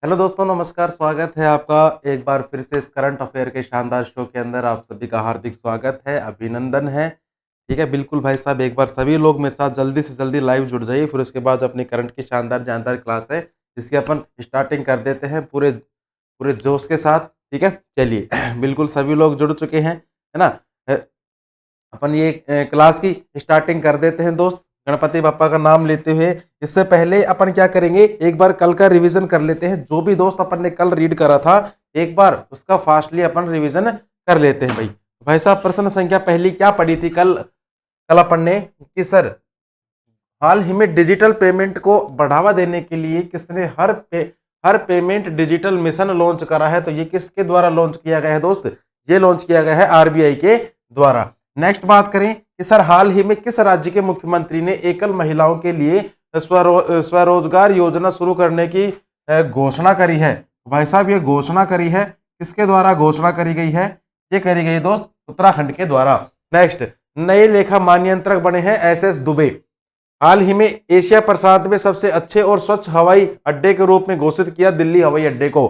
Hello दोस्तों, नमस्कार। स्वागत है आपका एक बार फिर से इस करंट अफेयर के शानदार शो के अंदर। आप सभी का हार्दिक स्वागत है, अभिनंदन है। ठीक है, बिल्कुल भाई साहब, एक बार सभी लोग मेरे साथ जल्दी से जल्दी लाइव जुड़ जाइए। फिर उसके बाद अपनी करंट की शानदार जानदार क्लास है, जिसकी अपन स्टार्टिंग कर देते हैं पूरे पूरे जोश के साथ। ठीक है, चलिए बिल्कुल सभी लोग जुड़ चुके हैं, है ना। अपन ये क्लास की स्टार्टिंग कर देते हैं दोस्त, गणपति बप्पा का नाम लेते हुए। इससे पहले अपन क्या करेंगे, एक बार कल का रिवीजन कर लेते हैं। जो भी दोस्त अपन ने कल रीड करा था, एक बार उसका फास्टली अपन रिवीजन कर लेते हैं। भाई भाई साहब, प्रश्न संख्या पहली क्या पढ़ी थी कल कल अपन ने कि सर, हाल ही में डिजिटल पेमेंट को बढ़ावा देने के लिए किसने हर पेमेंट डिजिटल मिशन लॉन्च करा है। तो ये किसके द्वारा लॉन्च किया गया है दोस्त? ये लॉन्च किया गया है आरबीआई के द्वारा। नेक्स्ट बात करें कि सर, हाल ही में किस राज्य के मुख्यमंत्री ने एकल महिलाओं के लिए स्वरोजगार योजना शुरू करने की घोषणा करी है? भाई साहब, ये घोषणा करी है, किसके द्वारा घोषणा करी गई है? ये करी गई दोस्त उत्तराखंड के द्वारा। नेक्स्ट, नए लेखा महानियंत्रक बने हैं एसएस दुबे। हाल ही में एशिया प्रशांत में सबसे अच्छे और स्वच्छ हवाई अड्डे के रूप में घोषित किया दिल्ली हवाई अड्डे को।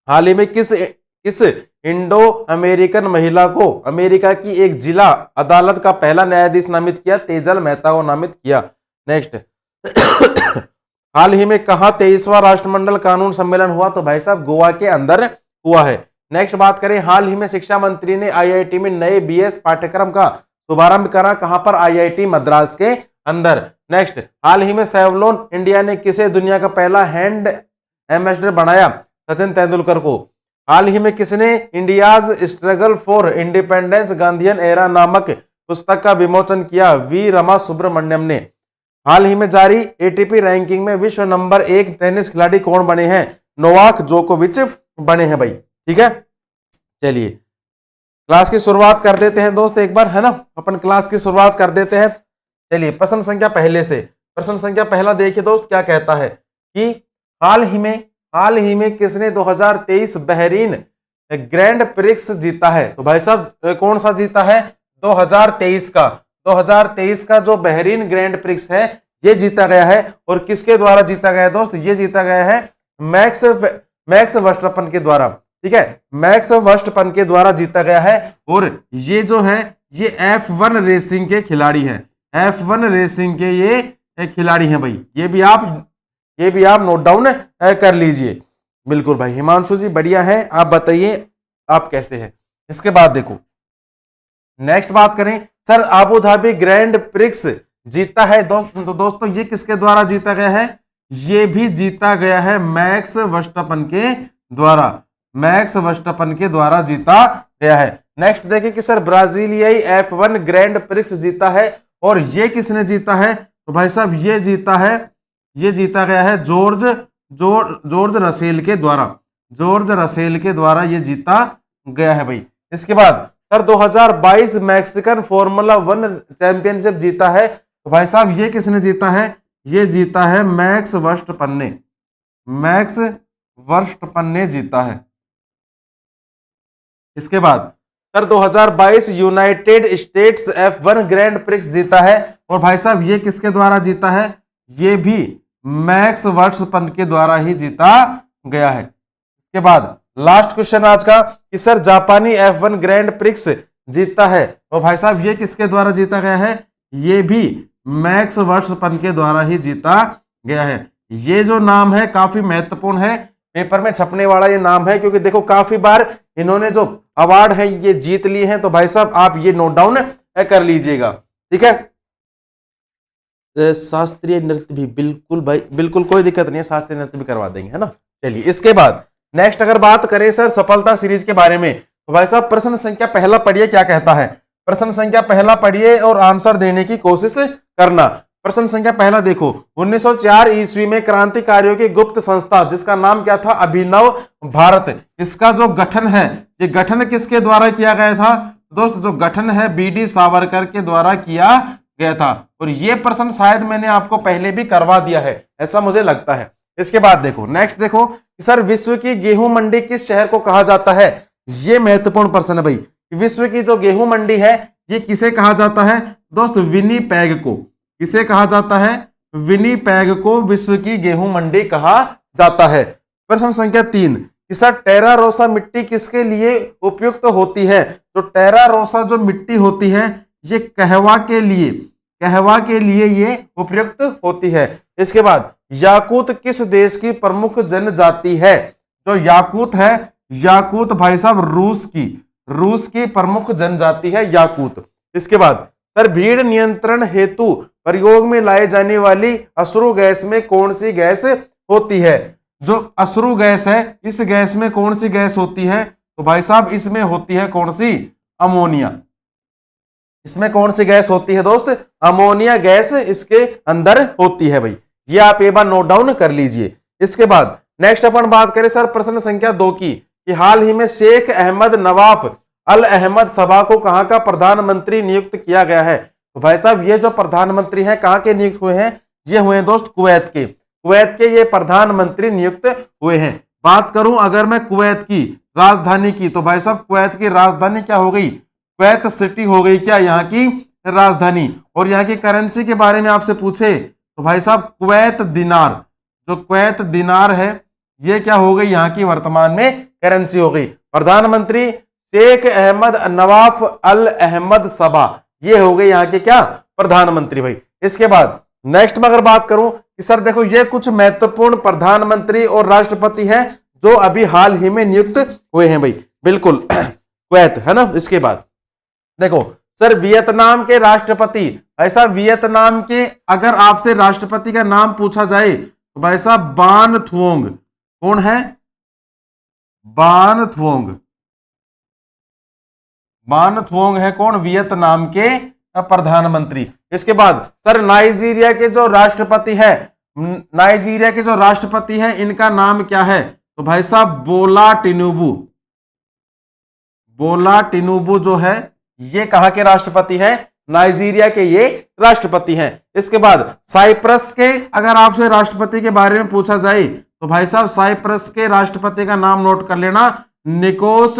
हाल ही में किस इंडो अमेरिकन महिला को अमेरिका की एक जिला अदालत का पहला न्यायाधीश नामित किया? तेजल मेहता को नामित किया। नेक्स्ट, हाल ही में कहा 23वां राष्ट्रमंडल कानून सम्मेलन हुआ? तो भाई साहब, गोवा के अंदर हुआ है। नेक्स्ट बात करें, हाल ही में शिक्षा मंत्री ने आईआईटी में नए बीएस पाठ्यक्रम का शुभारंभ करा? कहां पर? आईआईटी मद्रास के अंदर। नेक्स्ट, हाल ही में सेवलॉन इंडिया ने किसे दुनिया का पहला हैंड एम्बेसडर बनाया? सचिन तेंदुलकर को। हाल ही में किसने India's struggle for independence Gandhian era नामक पुस्तक का विमोचन किया? वी रमा सुब्रमण्यम ने। हाल ही में जारी एटीपी रैंकिंग में विश्व नंबर 1 टेनिस खिलाड़ी कौन बने हैं? नोवाक जोकोविच बने हैं भाई। ठीक है, चलिए क्लास की शुरुआत कर देते हैं दोस्त एक बार, है ना। अपन क्लास की शुरुआत कर देते हैं। चलिए प्रश्न संख्या पहले से, प्रश्न संख्या पहला देखिए दोस्त, क्या कहता है कि हाल ही में किसने 2023 बहरीन ग्रैंड प्रिक्स जीता है? तो भाई साहब, कौन सा जीता है? 2023 का जो बहरीन ग्रैंड प्रिक्स है, ये जीता गया है। और किसके द्वारा जीता गया है दोस्त? ये जीता गया है मैक्स वर्स्टपन के द्वारा। ठीक है, मैक्स वर्स्टपन के द्वारा जीता गया है। और ये जो है, ये F1 रेसिंग के खिलाड़ी है। F1 रेसिंग के ये खिलाड़ी हैं भाई। ये भी आप नोट डाउन कर लीजिए। बिल्कुल भाई, हिमांशु जी बढ़िया है। आप बताइए आप कैसे हैं। इसके बाद देखो, नेक्स्ट बात करें, sir Abu Dhabi grand prix जीता है तो दोस्तों ये किसके द्वारा जीता गया है? ये भी जीता गया है मैक्स वर्स्टपन के द्वारा। मैक्स वर्स्टपन के द्वारा जीता गया है। नेक्स्ट देखिए कि सर, ब्राजीलियाई F1 ग्रैंड प्रिक्स जीता है। और ये किसने जीता है? तो भाई साहब, ये जीता गया है जॉर्ज रसेल के द्वारा। जॉर्ज रसेल के द्वारा ये जीता गया है भाई। इसके बाद सर, 2022 मैक्सिकन फॉर्मूला 1 चैंपियनशिप जीता है। तो भाई साहब, ये किसने जीता है? ये जीता है मैक्स वर्स्टपन ने। मैक्स वर्स्टपन ने जीता है। इसके बाद sir, 2022 United states F1 grand prix जीता है। और भाई साहब, ये किसके द्वारा जीता है? ये भी मैक्स वर्स्टपन के द्वारा ही जीता गया है। इसके बाद लास्ट क्वेश्चन आज का कि सर, जापानी F1 ग्रैंड प्रिक्स जीता है। और भाई साहब, ये किसके द्वारा जीता गया है? ये भी मैक्स वर्स्टपन के द्वारा ही जीता गया है। ये जो नाम है काफी महत्वपूर्ण है, पेपर में छपने वाला ये नाम है, क्योंकि देखो काफी बार इन्होंने जो अवार्ड है ये जीत लिए हैं। तो भाई साहब, आप ये नोट डाउन कर लीजिएगा। ठीक है, शास्त्रीय नृत्य भी बिल्कुल भाई, बिल्कुल कोई दिक्कत नहीं है, शास्त्रीय नृत्य भी करवा देंगे, है ना। चलिए इसके बाद नेक्स्ट अगर बात करें सर सफलता सीरीज के बारे में, तो भाई साहब प्रश्न संख्या पहला पढ़िए, क्या कहता है? प्रश्न संख्या पहला पढ़िए और आंसर देने की कोशिश करना। प्रश्न संख्या पहला देखो, 1904 ईस्वी में क्रांतिकारियों की गुप्त संस्था जिसका नाम क्या था? अभिनव भारत। इसका जो गठन है, ये गठन किसके द्वारा किया गया था दोस्त? जो गठन है बीडी सावरकर के द्वारा किया गया था। और ये प्रश्न शायद मैंने आपको पहले भी करवा दिया है, ऐसा मुझे लगता है। इसके बाद देखो, नेक्स्ट देखो सर, विश्व की गेहूं मंडी किस शहर को कहा जाता है? ये महत्वपूर्ण प्रश्न है भाई। विश्व की जो गेहूं मंडी है, ये किसे कहा जाता है दोस्त? विनीपेग को। किसे कहा जाता है? विनीपेग को विश्व की गेहूं मंडी कहा जाता है। प्रश्न संख्या 3 कि सर टेरा रोसा मिट्टी किसके लिए उपयुक्त होती है? तो टेरा रोसा जो मिट्टी होती है ये कहवा के लिए ये उपयुक्त होती है। इसके बाद याकूत किस देश की प्रमुख जनजाति है? जो याकूत है, याकूत भाई साहब रूस की प्रमुख जनजाति है याकूत। इसके बाद सर भीड़ नियंत्रण हेतु प्रयोग में लाई जाने वाली अश्रु गैस में कौन सी गैस होती है? जो अश्रु गैस है इस गैस में कौन सी गैस होती है? तो भाई साहब इसमें होती है कौन सी? अमोनिया। इसमें कौन सी गैस होती है दोस्त? अमोनिया गैस इसके अंदर होती है भाई, ये आप एक बार नोट डाउन कर लीजिए। इसके बाद नेक्स्ट अपन बात करें सर प्रश्न संख्या 2 की कि हाल ही में शेख अहमद नवाफ अल अहमद सबा को कहां का प्रधानमंत्री नियुक्त किया गया है? तो भाई साहब ये जो प्रधानमंत्री हैं कहां के नियुक्त हुए हैं? ये हुए हैं दोस्त कुवैत के ये प्रधानमंत्री नियुक्त हुए हैं। बात करूं अगर मैं कुवैत की राजधानी की, तो भाई साहब कुवैत की राजधानी क्या हो गई? कुवैत सिटी हो गई क्या यहाँ की राजधानी। और यहाँ की करेंसी के बारे में आपसे पूछे तो भाई साहब कुवैत दिनार, जो कुवैत दिनार है ये क्या हो गई? यहाँ की वर्तमान में करेंसी हो गई। प्रधानमंत्री शेख अहमद नवाफ अल अहमद सबा, ये हो गए यहाँ के क्या? प्रधानमंत्री भाई। इसके बाद नेक्स्ट में अगर बात करूं कि सर देखो ये कुछ महत्वपूर्ण प्रधानमंत्री और राष्ट्रपति हैं जो अभी हाल ही में नियुक्त हुए हैं भाई, बिल्कुल कुवैत है ना। इसके बाद देखो सर वियतनाम के राष्ट्रपति, ऐसा वियतनाम के अगर आपसे राष्ट्रपति का नाम पूछा जाए तो भाई साहब बान थुओंग। कौन है? बान थुओंग। बान थुओंग है कौन? वियतनाम के प्रधानमंत्री। इसके बाद सर नाइजीरिया के जो राष्ट्रपति है इनका नाम क्या है? तो भाई साहब बोला टिनुबू जो है ये कहां के राष्ट्रपति है? नाइजीरिया के ये राष्ट्रपति हैं। इसके बाद साइप्रस के अगर आपसे राष्ट्रपति के बारे में पूछा जाए तो भाई साहब साइप्रस के राष्ट्रपति का नाम नोट कर लेना, निकोस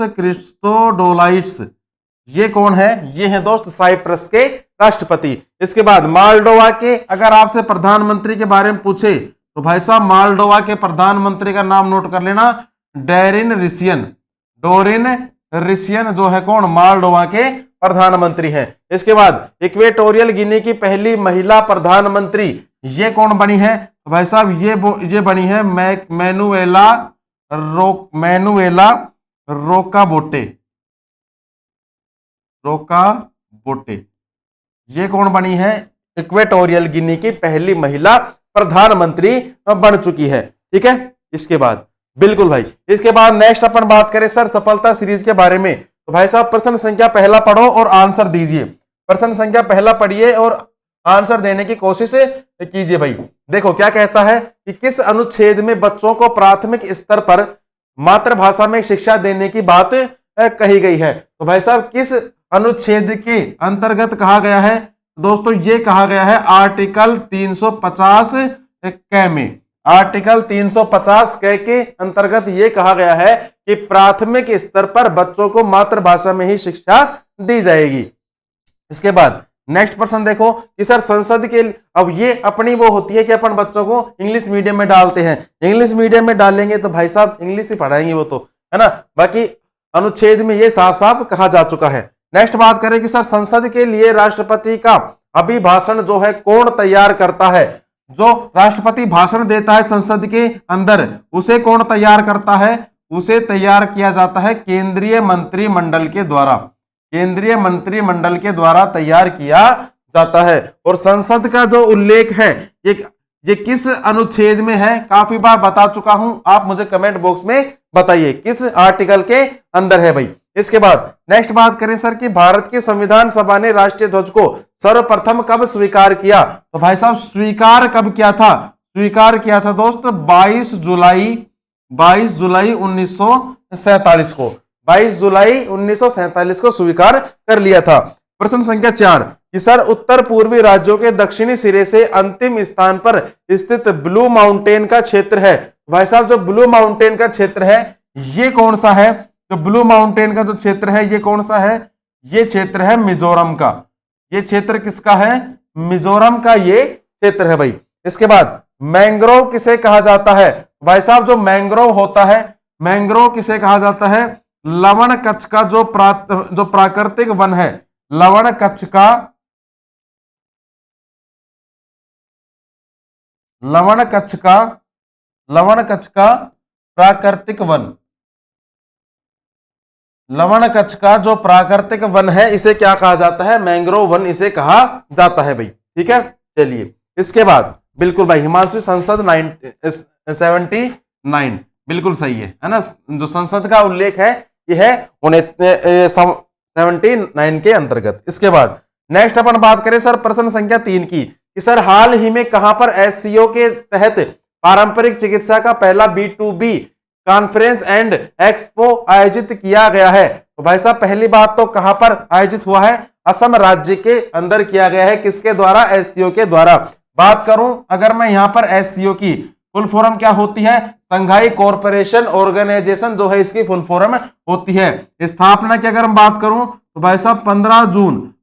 क्रिस्टोडोलाइट्स। ये कौन है? ये है दोस्त साइप्रस के राष्ट्रपति। इसके बाद मालडोवा के अगर आपसे प्रधानमंत्री के बारे में पूछे तो भाई साहब मालडोवा के प्रधानमंत्री का नाम नोट कर लेना, डोरिन रिसियन जो है कौन? मालडोवा के प्रधानमंत्री हैं। इसके बाद इक्वेटोरियल गिनी की पहली महिला प्रधानमंत्री ये कौन बनी है? तो भाई साहब ये बनी है मैनुएला रोकाबोटे। ये कौन बनी है? इक्वेटोरियल गिनी की पहली महिला प्रधानमंत्री बन चुकी है। ठीक है। इसके बाद बिल्कुल भाई, इसके बाद नेक्स्ट अपन बात करें सर सफलता सीरीज के बारे में। तो भाई साहब प्रश्न संख्या पहला पढ़ो और आंसर दीजिए। प्रश्न संख्या पहला पढ़िए और आंसर देने की कोशिश कीजिए भाई। देखो क्या कहता है कि किस अनुच्छेद में बच्चों को प्राथमिक स्तर पर मातृभाषा में शिक्षा देने की बात कही गई है? तो भाई साहब किस अनुच्छेद के अंतर्गत कहा गया है? दोस्तों ये कहा गया है आर्टिकल 350 क में। आर्टिकल 350 क के अंतर्गत ये कहा गया है कि प्राथमिक स्तर पर बच्चों को मातृभाषा में ही शिक्षा दी जाएगी। इसके बाद नेक्स्ट प्रश्न देखो कि सर संसद के, अब ये अपनी वो होती है कि अपन बच्चों को इंग्लिश मीडियम में डालते हैं। इंग्लिश मीडियम में डालेंगे तो भाई साहब इंग्लिश ही पढ़ाएंगे वो तो, है ना। बाकी अनुच्छेद में ये साफ साफ कहा जा चुका है। नेक्स्ट बात करें कि सर संसद के लिए राष्ट्रपति का अभिभाषण जो है कौन तैयार करता है? जो राष्ट्रपति भाषण देता है संसद के अंदर उसे कौन तैयार करता है? उसे तैयार किया जाता है केंद्रीय मंत्रिमंडल के द्वारा। केंद्रीय मंत्रिमंडल के द्वारा तैयार किया जाता है। और संसद का जो उल्लेख है ये किस अनुच्छेद में है? काफी बार बता चुका हूं, आप मुझे कमेंट बॉक्स में बताइए किस आर्टिकल के अंदर है भाई। इसके बाद नेक्स्ट बात करें सर कि भारत की संविधान सभा ने राष्ट्रीय ध्वज को सर्वप्रथम कब स्वीकार किया? तो भाई साहब स्वीकार कब किया था? स्वीकार किया था दोस्त 22 जुलाई 1947 को। 22 जुलाई 1947 को स्वीकार कर लिया था। प्रश्न संख्या 4 कि सर उत्तर पूर्वी राज्यों के दक्षिणी सिरे से अंतिम स्थान पर स्थित ब्लू माउंटेन का क्षेत्र है। भाई साहब जो ब्लू माउंटेन का क्षेत्र है ये कौन सा है? जो ब्लू माउंटेन का जो क्षेत्र है ये कौन सा है? ये क्षेत्र है मिजोरम का। ये क्षेत्र किसका है? मिजोरम का ये क्षेत्र है भाई। इसके बाद मैंग्रोव किसे कहा जाता है? भाई साहब जो मैंग्रोव होता है, मैंग्रोव किसे कहा जाता है? लवण कच्छ का जो प्राकृतिक वन है, लवण कच्छ का, लवण कच्छ का, लवण कच्छ का प्राकृतिक वन, लवण कच्छ का जो प्राकृतिक वन है इसे क्या कहा जाता है? मैंग्रोव वन इसे कहा जाता है भाई। ठीक है, चलिए इसके बाद बिल्कुल भाई हिमांशु, संसद 79 बिल्कुल सही है ना? जो संसद का उल्लेख है ये है 79 के अंतर्गत। इसके बाद नेक्स्ट अपन बात करें सर प्रश्न संख्या 3 की, कि सर हाल ही में कहां पर एससीओ के तहत पारंपरिक चिकित्सा का पहला B2B कॉन्फ्रेंस एंड एक्सपो आयोजित किया गया है? तो भाई साहब पहली बात तो कहां पर आयोजित हुआ है? असम राज्य के अंदर किया गया है। किसके द्वारा? एससीओ के द्वारा। बात करूं अगर मैं यहां पर एससीओ की फुल फॉर्म क्या होती है? संघाई कॉरपोरेशन ऑर्गेनाइजेशन जो है इसकी फुल फॉर्म होती है। स्थापना की अगर हम बात करूं तो भाई साहब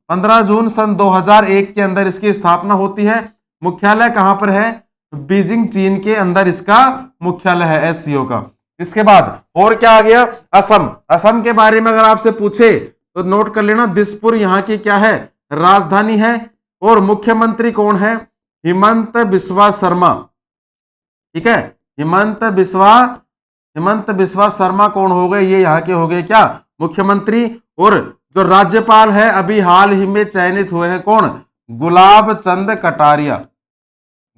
15 जून सन 2001 के अंदर इसकी स्थापना होती है। मुख्यालय कहां पर है? बीजिंग चीन के अंदर इसका मुख्यालय है एससीओ का। इसके बाद और क्या आ गया? असम। असम के बारे में अगर आपसे पूछे तो नोट कर लेना, दिसपुर यहाँ की क्या है? राजधानी है। और मुख्यमंत्री कौन है? हिमंत बिस्वा शर्मा। ठीक है, हिमंत बिस्वा शर्मा कौन हो गए? ये यहाँ के हो गए क्या? मुख्यमंत्री। और जो राज्यपाल है अभी हाल ही में चयनित हुए हैं कौन? गुलाब चंद कटारिया।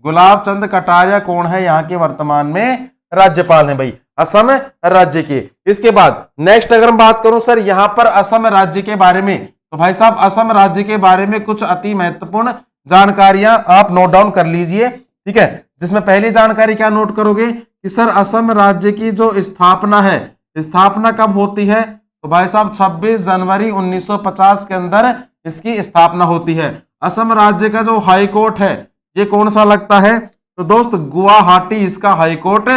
गुलाब चंद कटारिया कौन है? यहाँ के वर्तमान में राज्यपाल है भाई असम राज्य के। इसके बाद नेक्स्ट अगर हम बात करूं सर यहां पर असम राज्य के बारे में, तो भाई साहब असम राज्य के बारे में कुछ अति महत्वपूर्ण जानकारियां आप नोट डाउन कर लीजिए। ठीक है, जिसमें पहली जानकारी क्या नोट करोगे कि सर असम राज्य की जो स्थापना है, स्थापना कब होती है? तो भाई साहब 26 जनवरी 1950 के अंदर इसकी स्थापना होती है। असम राज्य का जो हाई कोर्ट है ये कौन सा लगता है? तो दोस्त गुवाहाटी इसका हाई कोर्ट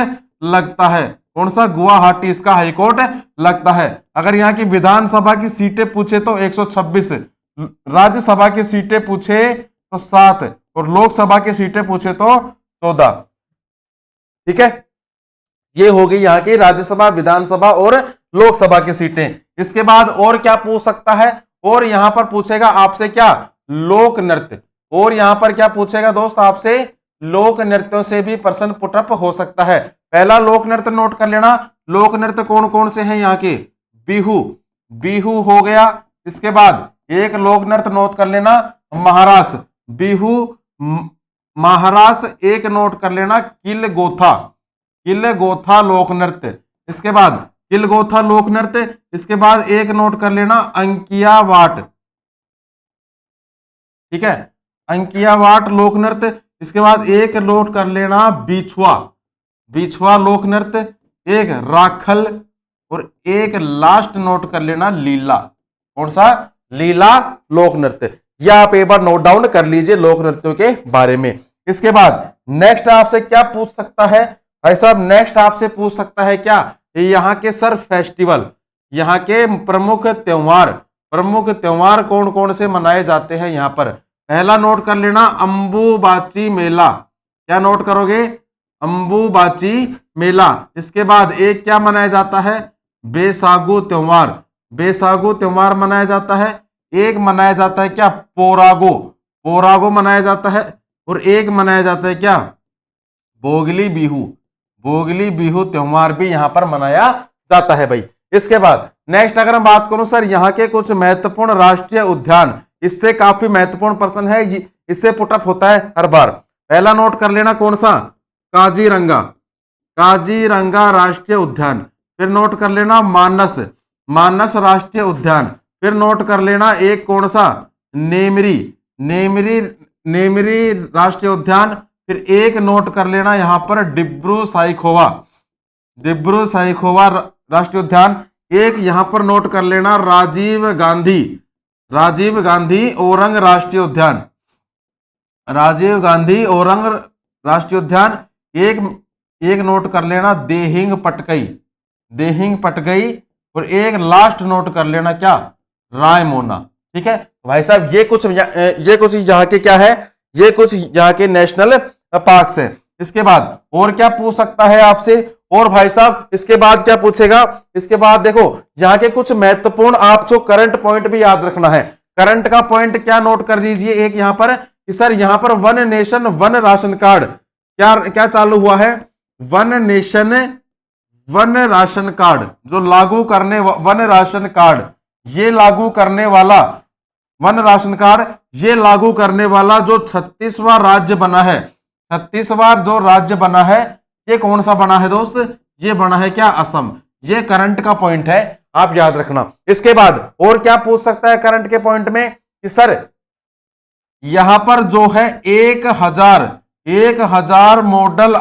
लगता है। कौन सा? गुवाहाटी इसका हाई कोर्ट लगता है। अगर यहाँ की विधानसभा की सीटें पूछे तो 126, राज्यसभा की सीटें पूछे तो 7 और लोकसभा की सीटें पूछे तो 14। ठीक है, ये हो गई यहाँ की राज्यसभा, विधानसभा और लोकसभा की सीटें। इसके बाद और क्या पूछ सकता है? और यहां पर पूछेगा आपसे क्या? लोक नृत्य। और यहां पर क्या पूछेगा दोस्त आपसे? लोक नृत्यों से भी प्रश्न पुटअप हो सकता है। पहला लोक नृत्य नोट कर लेना। लोक नृत्य कौन कौन से हैं यहाँ के? बिहू, बिहू हो गया। इसके बाद एक लोक नृत्य नोट कर लेना महारास, बिहू महारास। एक नोट कर लेना किल गोथा, किल गोथा लोक नृत्य। इसके बाद किल गोथा लोक नृत्य। इसके बाद एक नोट कर लेना अंकिया वाट। ठीक है, अंकिया वाट लोक नृत्य। इसके बाद एक नोट कर लेना बिछुआ, बिछुआ लोक नृत्य। एक राखल और एक लास्ट नोट कर लेना लीला। कौन सा? लीला लोक नृत्य। यह आप एक बार नोट डाउन कर लीजिए लोक नृत्यों के बारे में। इसके बाद नेक्स्ट आपसे क्या पूछ सकता है भाई साहब? नेक्स्ट आपसे पूछ सकता है क्या? यहाँ के सर फेस्टिवल, यहाँ के प्रमुख त्योहार कौन कौन से मनाए जाते हैं यहाँ पर? पहला नोट कर लेना अंबुबाची मेला। क्या नोट करोगे? अंबुबाची मेला। इसके बाद एक क्या मनाया जाता है? बैसागु त्योहार, बैसागु त्योहार मनाया जाता है। एक मनाया जाता है क्या? पोरागो, पोरागो मनाया जाता है। और एक मनाया जाता है क्या? भोगली बिहू, भोगली बिहू त्योहार भी यहां पर मनाया जाता है भाई। इसके बाद नेक्स्ट अगर हम बात करूं सर यहाँ के कुछ महत्वपूर्ण राष्ट्रीय उद्यान, इससे काफी महत्वपूर्ण प्रश्न है, इससे पुटअप होता है हर बार। पहला नोट कर लेना कौन सा? काजीरंगा, काजीरंगा राष्ट्रीय उद्यान। फिर नोट कर लेना मानस, मानस राष्ट्रीय उद्यान। फिर नोट कर लेना एक कौन सा? नेमरी, नेमरी, नेमरी राष्ट्रीय उद्यान। फिर एक नोट कर लेना यहां पर डिब्रू साइखोवा, डिब्रू साइखोवा राष्ट्रीय उद्यान। एक यहां पर नोट कर लेना राजीव गांधी, राजीव गांधी ओरंग राष्ट्रीय उद्यान, राजीव गांधी ओरंग राष्ट्रीय उद्यान। एक नोट कर लेना देहिंग पटकई, देहिंग पटकई। और एक लास्ट नोट कर लेना क्या? रायमोना। ठीक है, भाई साहब ये कुछ यहाँ के क्या है, ये कुछ यहाँ के नेशनल पार्क्स हैं। इसके बाद और क्या पूछ सकता है आपसे, और भाई साहब इसके बाद क्या पूछेगा, इसके बाद देखो यहाँ के कुछ महत्वपूर्ण आपको करंट पॉइंट भी याद रखना है। करंट का पॉइंट क्या नोट कर लीजिए एक यहाँ पर कि सर यहाँ पर one nation one ration card क्या क्या चालू हुआ है, one nation one ration card जो लागू करने, वन राशन कार्ड ये लागू करने वाला, वन राशन कार्ड ये लागू करने वाला जो 36वां राज्य बना है, 36वां जो राज्य बना है ये कौन सा बना है दोस्त, ये बना है क्या, असम। ये करंट का पॉइंट है, आप याद रखना। इसके बाद और क्या पूछ सकता है करंट के पॉइंट में कि सर यहां पर जो है 1000 मॉडल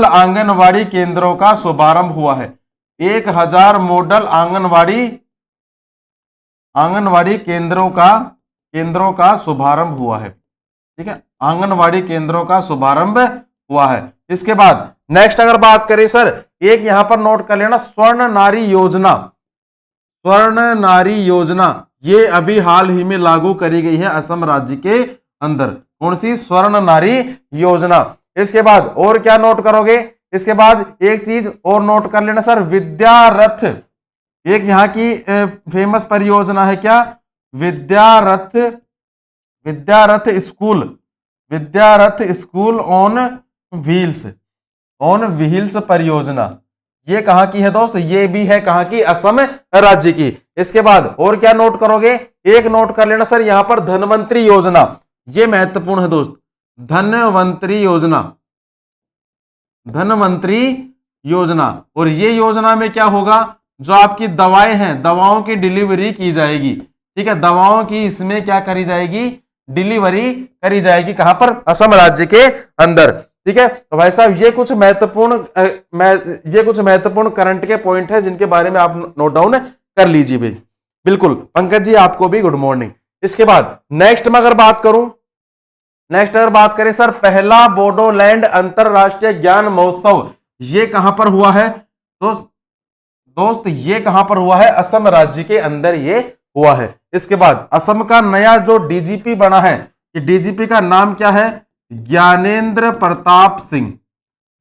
आंगनवाड़ी केंद्रों का शुभारंभ हुआ है। 1000 मॉडल आंगनवाड़ी केंद्रों का शुभारंभ हुआ है, ठीक है, आंगनवाड़ी केंद्रों का शुभारंभ हुआ है। इसके बाद नेक्स्ट अगर बात करें सर, एक यहां पर नोट कर लेना, स्वर्ण नारी योजना, स्वर्ण नारी योजना ये अभी हाल ही में लागू करी गई है असम राज्य के अंदर। कौन सी, स्वर्ण नारी योजना। इसके बाद और क्या नोट करोगे, इसके बाद एक चीज और नोट कर लेना सर, विद्यारथ, एक यहाँ की फेमस परियोजना है क्या, विद्यारथ स्कूल ऑन व्हील्स परियोजना। ये कहां की है दोस्त, ये भी है कहां की, असम राज्य की। इसके बाद और क्या नोट करोगे, एक नोट कर लेना सर यहां पर धनवंतरी योजना, ये महत्वपूर्ण है दोस्त, धनवंतरी योजना। और ये योजना में क्या होगा, जो आपकी दवाएं हैं, दवाओं की डिलीवरी की जाएगी, ठीक है, दवाओं की इसमें क्या करी जाएगी, डिलीवरी करी जाएगी, कहां पर, असम राज्य के अंदर, ठीक है। तो भाई साहब ये कुछ महत्वपूर्ण करंट के पॉइंट है जिनके बारे में आप नोट डाउन कर लीजिए भाई। बिल्कुल पंकज जी, आपको भी गुड मॉर्निंग। इसके बाद नेक्स्ट में अगर बात करें सर, पहला बोडोलैंड अंतरराष्ट्रीय ज्ञान महोत्सव ये कहां पर हुआ है दोस्त, ये कहां पर हुआ है, असम राज्य के अंदर ये हुआ है। इसके बाद असम का नया जो डीजीपी बना है, कि डीजीपी का नाम क्या है, ज्ञानेंद्र प्रताप सिंह।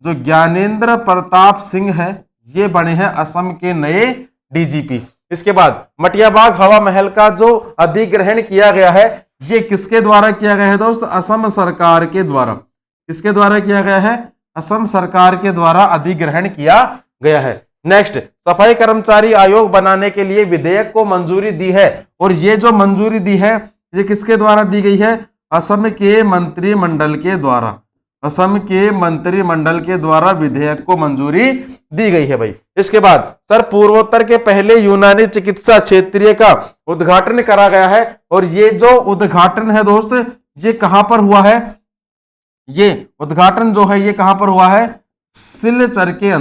जो ज्ञानेंद्र प्रताप सिंह है ये बने हैं असम के नए डीजीपी। इसके बाद मटियाबाग हवा महल का जो अधिग्रहण किया गया है, ये किसके द्वारा किया गया है दोस्त, असम सरकार के द्वारा। किसके द्वारा किया गया है, असम सरकार के द्वारा अधिग्रहण किया गया है। नेक्स्ट, सफाई कर्मचारी आयोग बनाने के लिए विधेयक को मंजूरी दी है, और ये जो मंजूरी दी है ये किसके द्वारा दी गई है, असम के मंत्रिमंडल के द्वारा। असम के मंत्रिमंडल के द्वारा विधेयक को मंजूरी दी गई है भाई। इसके बाद सर पूर्वोत्तर के पहले यूनानी चिकित्सा क्षेत्रीय का उद्घाटन करा गया है, और ये जो उद्घाटन है दोस्त ये कहां पर हुआ है, ये उद्घाटन जो है ये कहां पर हुआ है, सिलचर के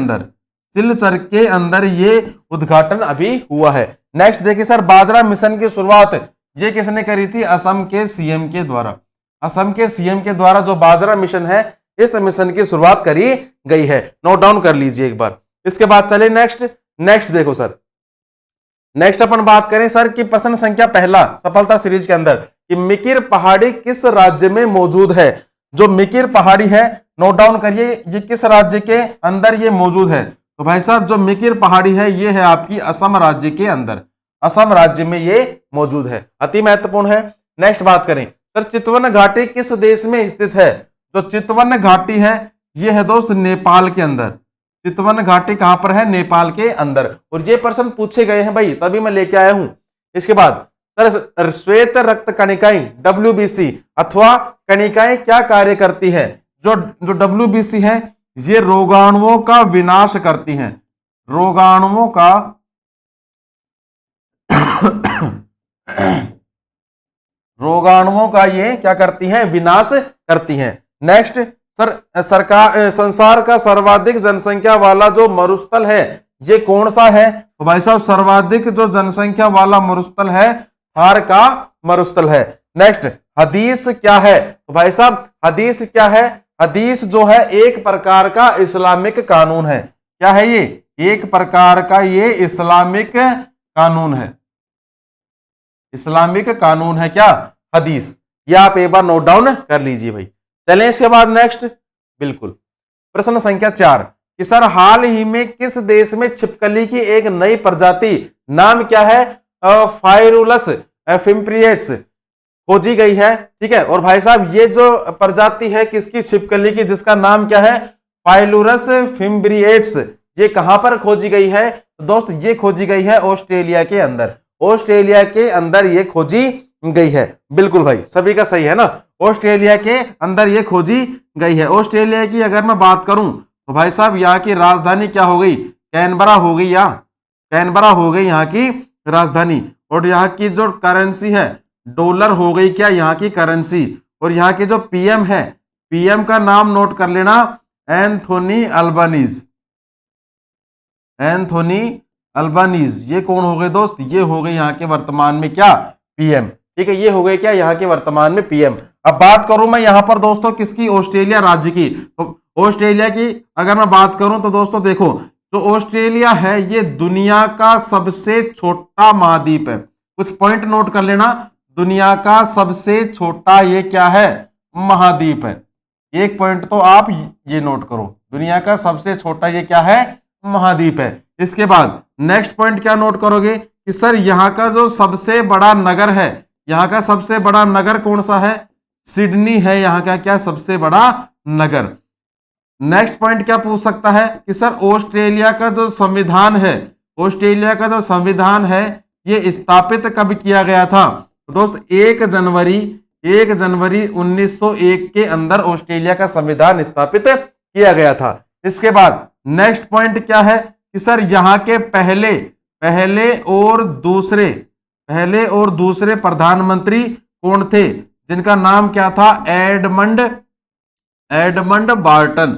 अंदर ये उद्घाटन अभी हुआ है। नेक्स्ट देखिए सर, बाजरा मिशन की शुरुआत ये किसने करी थी, असम के सीएम के द्वारा। असम के सीएम के द्वारा जो बाजरा मिशन है, इस मिशन की शुरुआत करी गई है, नोट डाउन कर लीजिए एक बार। इसके बाद चले नेक्स्ट देखो सर, नेक्स्ट अपन बात करें सर कि प्रश्न संख्या पहला सफलता सीरीज के अंदर कि मिकिर पहाड़ी किस राज्य में मौजूद है। जो मिकिर पहाड़ी है नोट डाउन करिए, ये किस राज्य के अंदर ये मौजूद है, तो भाई साहब जो मिकिर पहाड़ी है ये है आपकी असम राज्य के अंदर, असम राज्य में ये मौजूद है, अति महत्वपूर्ण है। नेक्स्ट बात करें सर, चितवन घाटी किस देश में स्थित है। जो चितवन घाटी है ये है दोस्त नेपाल के अंदर। चितवन घाटी कहां पर है, नेपाल के अंदर, और ये प्रश्न पूछे गए हैं भाई, तभी मैं लेके आया हूं। इसके बाद सर श्वेत रक्त कणिकाएं WBC अथवा कणिकाएं क्या कार्य करती है। जो WBC है ये रोगाणुओं का विनाश करती हैं, रोगाणुओं का रोगाणुओं का ये क्या करती हैं, विनाश करती हैं। नेक्स्ट सर संसार का सर्वाधिक जनसंख्या वाला जो मरुस्थल है ये कौन सा है, तो भाई साहब सर्वाधिक जो जनसंख्या वाला मरुस्थल है थार का मरुस्थल है। नेक्स्ट हदीस क्या है, तो भाई साहब हदीस क्या है, हदीस जो है एक प्रकार का इस्लामिक कानून है। क्या है ये, एक प्रकार का ये इस्लामिक कानून है, इस्लामिक कानून है क्या? हदीस। ये आप एक बार नोट डाउन कर लीजिए भाई। चलें इसके बाद नेक्स्ट, बिल्कुल प्रश्न संख्या 4 कि सर हाल ही में किस देश में छिपकली की एक नई प्रजाति नाम क्या है? फाइरुलस फिम्प्रिएट्स खोजी गई है। ठीक है, और भाई साहब ये जो प्रजाति है किसकी? छिपकली की, जिसका नाम क्या है? फाइलुरस फिम्ब्रिएट्स। ये कहां पर खोजी गई है? तो दोस्त ये खोजी गई है ऑस्ट्रेलिया के अंदर। ऑस्ट्रेलिया के अंदर ये खोजी गई है। बिल्कुल भाई, सभी का सही है ना, ऑस्ट्रेलिया के अंदर ये खोजी गई है। ऑस्ट्रेलिया की अगर मैं बात करूं तो भाई साहब यहाँ की राजधानी क्या हो गई? कैनबरा हो गई, या कैनबरा हो गई यहाँ की राजधानी। और यहाँ की जो करेंसी है डॉलर हो गई क्या? यहाँ की करेंसी। और यहाँ के जो पीएम है, पीएम का नाम नोट कर लेना, एंथोनी अल्बानीज। एंथोनी अल्बानीज ये कौन हो गए दोस्त? ये हो गए यहाँ के वर्तमान में क्या? पीएम। ठीक है, ये हो गए क्या यहाँ के वर्तमान में पीएम। अब बात करूं मैं यहाँ पर दोस्तों किसकी? ऑस्ट्रेलिया राज्य की। तो ऑस्ट्रेलिया की अगर मैं बात करूं तो दोस्तों देखो, तो ऑस्ट्रेलिया है ये दुनिया का सबसे छोटा महाद्वीप है। कुछ पॉइंट नोट कर लेना, दुनिया का सबसे छोटा ये क्या है? महाद्वीप है। एक पॉइंट तो आप ये नोट करो, दुनिया का सबसे छोटा ये क्या है? महाद्वीप है। इसके बाद नेक्स्ट पॉइंट क्या नोट करोगे कि सर यहाँ का जो सबसे बड़ा नगर है, यहाँ का सबसे बड़ा नगर कौन सा है? सिडनी है यहाँ का क्या? सबसे बड़ा नगर। नेक्स्ट पॉइंट क्या पूछ सकता है कि सर ऑस्ट्रेलिया का जो संविधान है, ऑस्ट्रेलिया का जो संविधान है ये स्थापित कब किया गया था? तो दोस्त 1 जनवरी 1901 के अंदर ऑस्ट्रेलिया का संविधान स्थापित किया गया था। इसके बाद नेक्स्ट पॉइंट क्या है कि सर यहाँ के पहले और दूसरे प्रधानमंत्री कौन थे? जिनका नाम क्या था? Edmund Barton.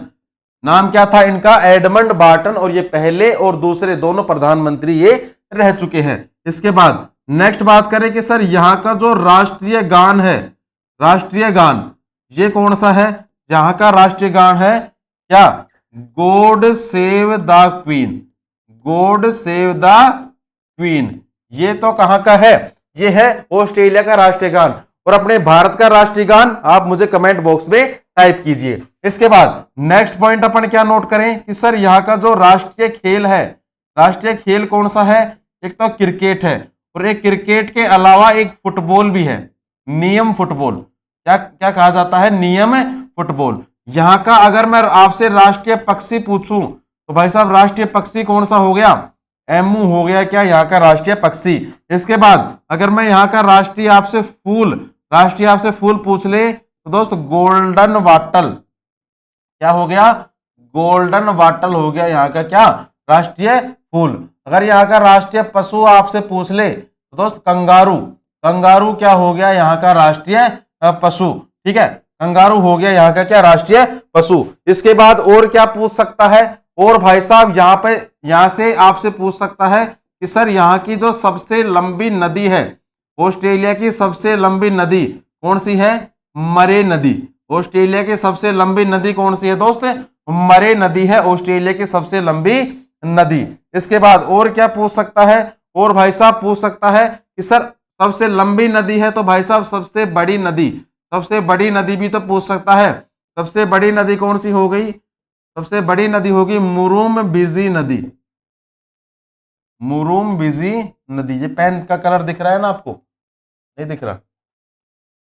नाम क्या था इनका? Edmund Barton. और ये पहले और दूसरे दोनों प्रधानमंत्री ये रह चुके हैं। इसके बाद नेक्स्ट बात करें कि सर यहाँ का जो राष्ट्रीय गान है, राष्ट्रीय गान ये कौन सा है? यहाँ का राष्ट्रीय गान है क्या? God save the queen. God save the queen. ये तो कहां का है? ये है ऑस्ट्रेलिया का राष्ट्रीय गान। और अपने भारत का राष्ट्रीय गान आप मुझे कमेंट बॉक्स में टाइप कीजिए। इसके बाद नेक्स्ट पॉइंट अपन क्या नोट करें कि सर यहाँ का जो राष्ट्रीय खेल है, राष्ट्रीय खेल कौन सा है? एक तो क्रिकेट है, और एक क्रिकेट के अलावा एक फुटबॉल भी है, नियम फुटबॉल। क्या क्या कहा जाता है? नियम फुटबॉल। यहाँ का अगर मैं आपसे राष्ट्रीय पक्षी पूछूं तो भाई साहब राष्ट्रीय पक्षी कौन सा हो गया? एमू हो गया क्या यहाँ का राष्ट्रीय पक्षी। इसके बाद अगर मैं यहाँ का राष्ट्रीय आपसे फूल पूछ ले तो दोस्त गोल्डन वाटल। क्या हो गया? गोल्डन वाटल हो गया यहाँ का क्या? राष्ट्रीय फूल। अगर यहाँ का राष्ट्रीय पशु आपसे पूछ ले तो दोस्त कंगारू। कंगारू क्या हो गया? यहाँ का राष्ट्रीय पशु। ठीक है, कंगारू हो गया यहाँ का क्या? राष्ट्रीय पशु। इसके बाद और क्या पूछ सकता है? और भाई साहब यहाँ से आपसे पूछ सकता है कि सर यहाँ की जो सबसे लंबी नदी है, ऑस्ट्रेलिया की सबसे लंबी नदी कौन सी है? मरे नदी। ऑस्ट्रेलिया की सबसे लंबी नदी कौन सी है दोस्त? मरे नदी है ऑस्ट्रेलिया की सबसे लंबी नदी। इसके बाद और क्या पूछ सकता है? और भाई साहब पूछ सकता है कि सर सबसे लंबी नदी है तो भाई साहब सबसे बड़ी नदी भी तो पूछ सकता है। सबसे बड़ी नदी कौन सी हो गई? सबसे बड़ी नदी होगी मुरुम्बिजी नदी। मुरुम्बिजी नदी। ये पेन का कलर दिख रहा है ना आपको? नहीं दिख रहा?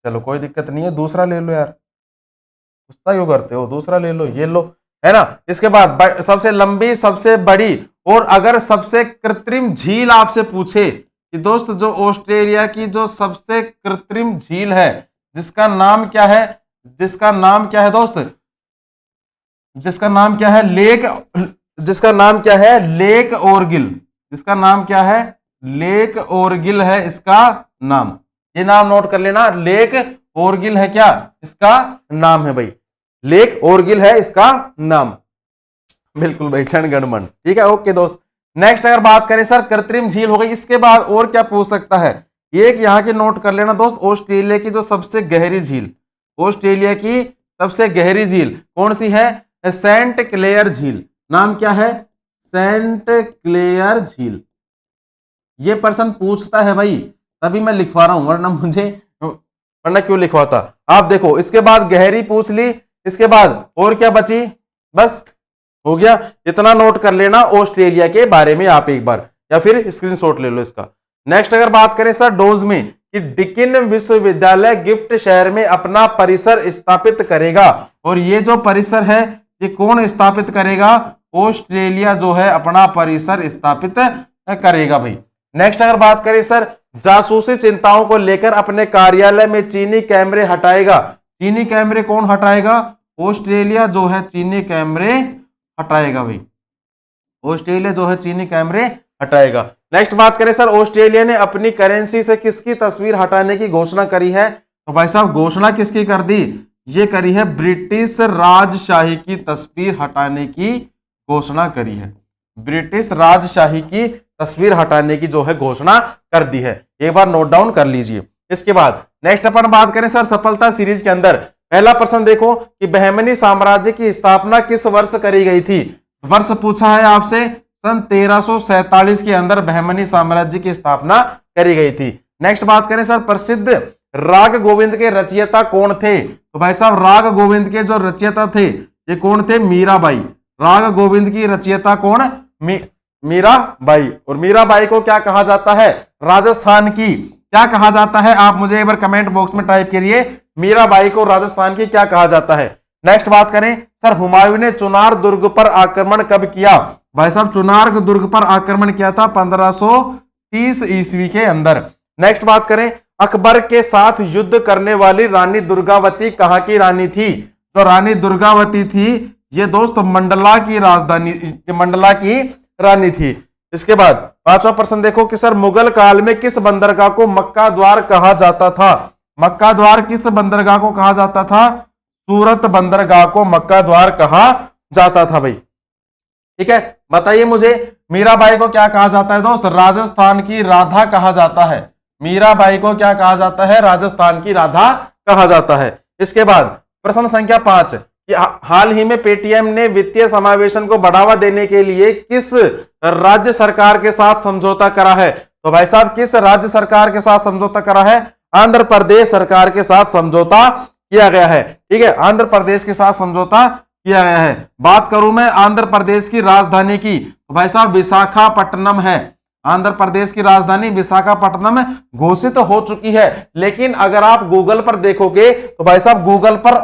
चलो कोई दिक्कत नहीं है, दूसरा ले लो यार, गुस्सा क्यों करते हो? दूसरा ले लो, ये लो, है ना। इसके बाद सबसे लंबी, सबसे बड़ी और अगर सबसे कृत्रिम झील आपसे पूछे कि दोस्त जो ऑस्ट्रेलिया की जो सबसे कृत्रिम झील है जिसका नाम क्या है? जिसका नाम क्या है दोस्त? जिसका नाम क्या है? जिसका नाम क्या है? लेक ओरगिल। जिसका नाम क्या है? लेक ओरगिल है इसका नाम। ये नाम नोट कर लेना, लेक ओरगिल है क्या इसका नाम है भाई? लेक ओरगिल है इसका नाम। बिल्कुल भाई, क्षण गणमन। ठीक है, ओके दोस्त। नेक्स्ट अगर बात करें सर कृत्रिम झील हो गई, इसके बाद और क्या पूछ सकता है? एक यहाँ के नोट कर लेना दोस्त, ऑस्ट्रेलिया की जो सबसे गहरी झील, ऑस्ट्रेलिया की सबसे गहरी झील कौन सी है? सेंट क्लेयर झील। नाम क्या है? सेंट क्लेयर झील। ये पर्सन पूछता है भाई तभी मैं लिखवा रहा हूं, वरना क्यों लिखवाता। आप देखो, इसके बाद गहरी पूछ ली, इसके बाद और क्या बची, बस हो गया। इतना नोट कर लेना ऑस्ट्रेलिया के बारे में आप एक बार, या फिर स्क्रीनशॉट ले लो इसका। नेक्स्ट अगर बात करें सर डोज में, कि डिकिन विश्वविद्यालय गिफ्ट शहर में अपना परिसर स्थापित करेगा, और ये जो परिसर है ये कौन स्थापित करेगा, ऑस्ट्रेलिया जो है अपना परिसर स्थापित करेगा भाई। नेक्स्ट अगर बात करें सर, जासूसी चिंताओं को लेकर अपने कार्यालय में चीनी कैमरे हटाएगा। चीनी कैमरे कौन हटाएगा, ऑस्ट्रेलिया जो है चीनी कैमरे हटाएगा भाई, ऑस्ट्रेलिया जो है चीनी कैमरे हटाएगा। नेक्स्ट बात करें सर, ऑस्ट्रेलिया ने अपनी करेंसी से किसकी तस्वीर हटाने की घोषणा करी है, तो भाई साहब घोषणा किसकी कर दी, ये करी है ब्रिटिश राजशाही की तस्वीर हटाने की घोषणा करी है, ब्रिटिश राजशाही की तस्वीर हटाने की जो है घोषणा कर दी है, एक बार नोट डाउन कर लीजिए। इसके बाद नेक्स्ट अपन बात करें सर सफलता सीरीज के अंदर, पहला प्रश्न देखो कि बहमनी साम्राज्य की स्थापना किस वर्ष करी गई थी, वर्ष पूछा है आपसे, सन 1347 के अंदर बहमनी साम्राज्य की स्थापना करी गई थी। नेक्स्ट बात करें सर, प्रसिद्ध राग गोविंद के रचयिता कौन थे, तो भाई साहब राग गोविंद के जो रचयिता थे ये कौन थे, मीराबाई। राग गोविंद की रचयिता कौन, मीराबाई। और मीराबाई को क्या कहा जाता है, राजस्थान की क्या कहा जाता है, आप मुझे एक बार कमेंट बॉक्स में टाइप करिए, मीराबाई को राजस्थान की क्या कहा जाता है। नेक्स्ट बात करें सर, हुमायूं ने चुनार दुर्ग पर आक्रमण कब किया, भाई साहब चुनार दुर्ग पर आक्रमण किया था 1530 ईस्वी के अंदर। नेक्स्ट बात करें, अकबर के साथ युद्ध करने वाली रानी दुर्गावती कहां की रानी थी, तो रानी दुर्गावती थी ये दोस्त मंडला की राजधानी, मंडला की रानी थी। इसके बाद पांचवा प्रश्न देखो कि सर मुगल काल में किस बंदरगाह को मक्का द्वार कहा जाता था, मक्का द्वार किस बंदरगाह को कहा जाता था, सूरत बंदरगाह को मक्का द्वार कहा जाता था भाई। ठीक है, बताइए मुझे मीराबाई को क्या कहा जाता है दोस्त, राजस्थान की राधा कहा जाता है, मीराबाई को क्या कहा जाता है, राजस्थान की राधा कहा जाता है। इसके बाद प्रश्न संख्या 5 कि हाल ही में पेटीएम ने वित्तीय समावेशन को बढ़ावा देने के लिए किस राज्य सरकार के साथ समझौता करा है, तो भाई साहब किस राज्य सरकार के साथ समझौता करा है, आंध्र प्रदेश सरकार के साथ समझौता किया गया है। ठीक है, आंध्र प्रदेश के साथ समझौता किया गया है। बात करूं मैं आंध्र प्रदेश की राजधानी की, तो भाई साहब विशाखापट्टनम है, आंध्र प्रदेश की राजधानी विशाखापट्टनम घोषित हो चुकी है। लेकिन अगर आप गूगल पर देखोगे तो भाई साहब गूगल पर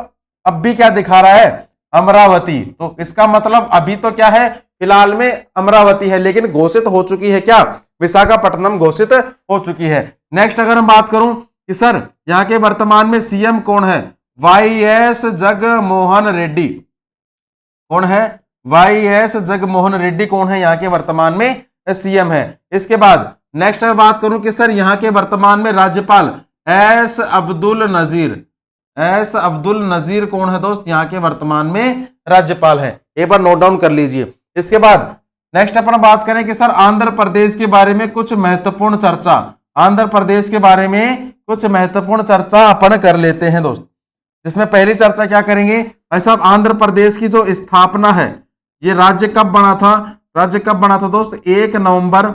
अब भी क्या दिखा रहा है, अमरावती, तो इसका मतलब अभी तो क्या है, फिलहाल में अमरावती है, लेकिन घोषित हो चुकी है क्या, विशाखापट्टनम घोषित हो चुकी है। नेक्स्ट अगर मैं बात करूं कि सर यहाँ के वर्तमान में सीएम कौन है, वाईएस जगनमोहन रेड्डी, कौन है, वाईएस जगनमोहन रेड्डी कौन है, यहाँ के वर्तमान में सीएम है। इसके बाद नेक्स्ट अगर बात करूं कि सर यहाँ के वर्तमान में राज्यपाल एस अब्दुल नजीर, एस अब्दुल नजीर कौन है दोस्त, यहाँ के वर्तमान में राज्यपाल है, एक बार नोट डाउन कर लीजिए। इसके बाद नेक्स्ट अपन बात करें कि सर आंध्र प्रदेश के बारे में कुछ महत्वपूर्ण चर्चा, आंध्र प्रदेश के बारे में कुछ महत्वपूर्ण चर्चा अपन कर लेते हैं दोस्त। जिसमें पहली चर्चा क्या करेंगे, ऐसा आंध्र प्रदेश की जो स्थापना है, ये राज्य कब बना था, राज्य कब बना था दोस्त, 1 नवंबर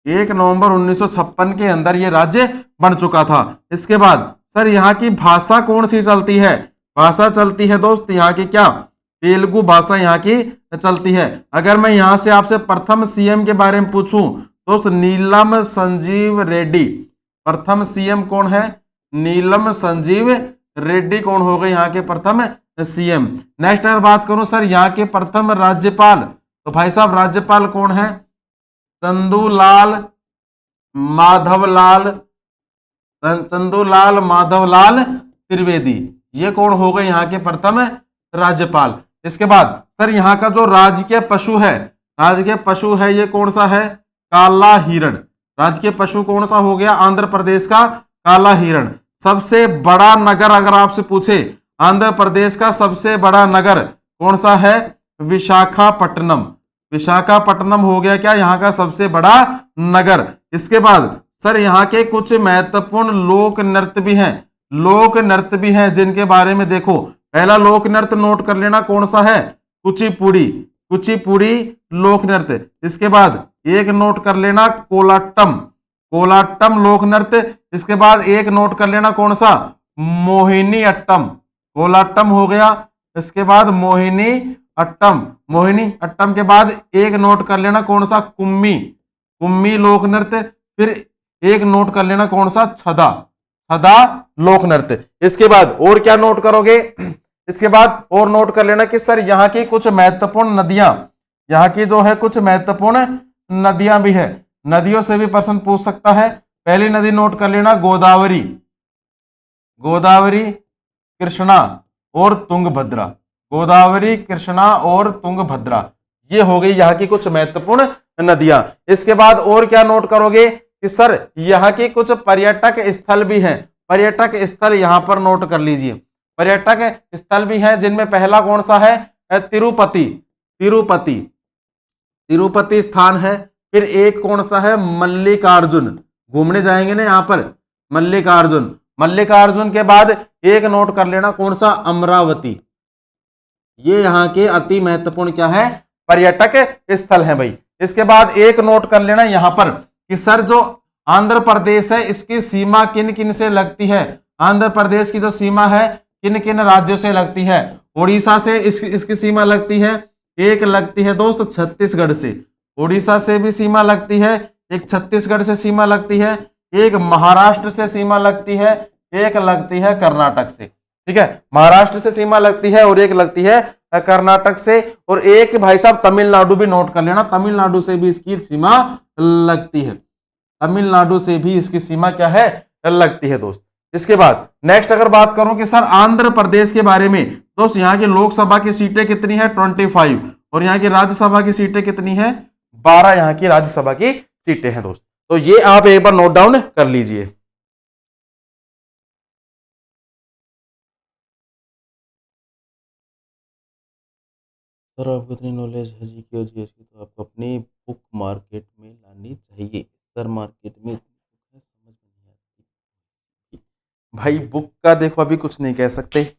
1956 के अंदर ये राज्य बन चुका था। इसके बाद सर यहाँ की भाषा कौन सी चलती है, भाषा चलती है दोस्त यहाँ की क्या, तेलुगु भाषा यहाँ की चलती है। अगर मैं यहाँ से आपसे प्रथम सीएम के बारे में पूछूं दोस्त, नीलम संजीव रेड्डी, प्रथम सीएम कौन है, नीलम संजीव रेड्डी कौन हो गए यहाँ के प्रथम सीएम। नेक्स्ट अगर बात करूं सर यहाँ के प्रथम राज्यपाल, तो भाई साहब राज्यपाल कौन है, चंदूलाल माधवलाल त्रिवेदी, ये कौन हो गए यहाँ के प्रथम राज्यपाल। इसके बाद सर यहाँ का जो राजकीय पशु है, राजकीय पशु है ये कौन सा है, काला हिरण, राजकीय पशु कौन सा हो गया, आंध्र प्रदेश का काला हिरण। सबसे बड़ा नगर अगर आपसे पूछे, आंध्र प्रदेश का सबसे बड़ा नगर कौन सा है, विशाखापट्टनम, विशाखापट्टनम हो गया क्या यहाँ का सबसे बड़ा नगर। इसके बाद सर यहाँ के कुछ महत्वपूर्ण लोक नृत्य भी हैं, लोक नृत्य भी हैं जिनके बारे में देखो, पहला लोक नृत्य नोट कर लेना कौन सा है, कुचिपुड़ी, कुचिपुड़ी लोक नृत्य। इसके बाद एक नोट कर लेना कोलाट्टम, कोलाट्टम लोक नृत्य। इसके बाद एक नोट कर लेना कौन सा, मोहिनी अट्टम। कोलाट्टम हो गया, इसके बाद मोहिनी अट्टम। मोहिनी अट्टम के बाद एक नोट कर लेना कौन सा, कुम्मी। कुम्मी लोक नृत्य। फिर एक नोट कर लेना कौन सा, छदा। छदा लोक नृत्य। इसके बाद और क्या नोट करोगे, इसके बाद और नोट कर लेना कि सर यहाँ की कुछ महत्वपूर्ण नदियां, यहाँ की जो है कुछ महत्वपूर्ण नदियां भी है। नदियों से भी प्रश्न पूछ सकता है। पहली नदी नोट कर लेना गोदावरी, गोदावरी, कृष्णा और तुंगभद्रा। गोदावरी, कृष्णा और तुंगभद्रा, ये हो गई यहाँ की कुछ महत्वपूर्ण नदियां। इसके बाद और क्या नोट करोगे कि सर यहाँ की कुछ पर्यटक स्थल भी हैं। पर्यटक स्थल यहां पर नोट कर लीजिए। पर्यटक स्थल भी हैं जिनमें पहला कौन सा है, तिरुपति। तिरुपति, तिरुपति स्थान है। फिर एक कौन सा है, मल्लिकार्जुन। घूमने जाएंगे ना यहाँ पर, मल्लिकार्जुन। मल्लिकार्जुन के बाद एक नोट कर लेना कौन सा, अमरावती। ये यहाँ के अति महत्वपूर्ण क्या है, पर्यटक स्थल है भाई। इसके बाद एक नोट कर लेना यहां पर कि सर जो आंध्र प्रदेश है इसकी सीमा किन किन से लगती है। आंध्र प्रदेश की जो सीमा है किन किन राज्यों से लगती है। उड़ीसा से इसकी सीमा लगती है, एक लगती है दोस्त छत्तीसगढ़ से। उड़ीसा से भी सीमा लगती है, एक छत्तीसगढ़ से सीमा लगती है, एक महाराष्ट्र से सीमा लगती है, एक लगती है कर्नाटक से। ठीक है, महाराष्ट्र से सीमा लगती है और एक लगती है कर्नाटक से। और एक भाई साहब तमिलनाडु भी नोट कर लेना, तमिलनाडु से भी इसकी सीमा लगती है। तमिलनाडु से भी इसकी सीमा क्या है, लगती है दोस्त। इसके बाद नेक्स्ट अगर बात करूं कि सर आंध्र प्रदेश के बारे में, दोस्त यहाँ की लोकसभा की सीटें कितनी है, 25। और यहाँ की राज्यसभा की सीटें कितनी है, 12 यहाँ की राज्यसभा की सीटें हैं दोस्त। तो ये आप एक बार नोट डाउन कर लीजिए। सर आपको इतनी नॉलेज है जी की जीएस की, तो आपको अपनी बुक मार्केट में लानी चाहिए। सर मार्केट में समझ नहीं आती भाई, बुक का देखो अभी कुछ नहीं कह सकते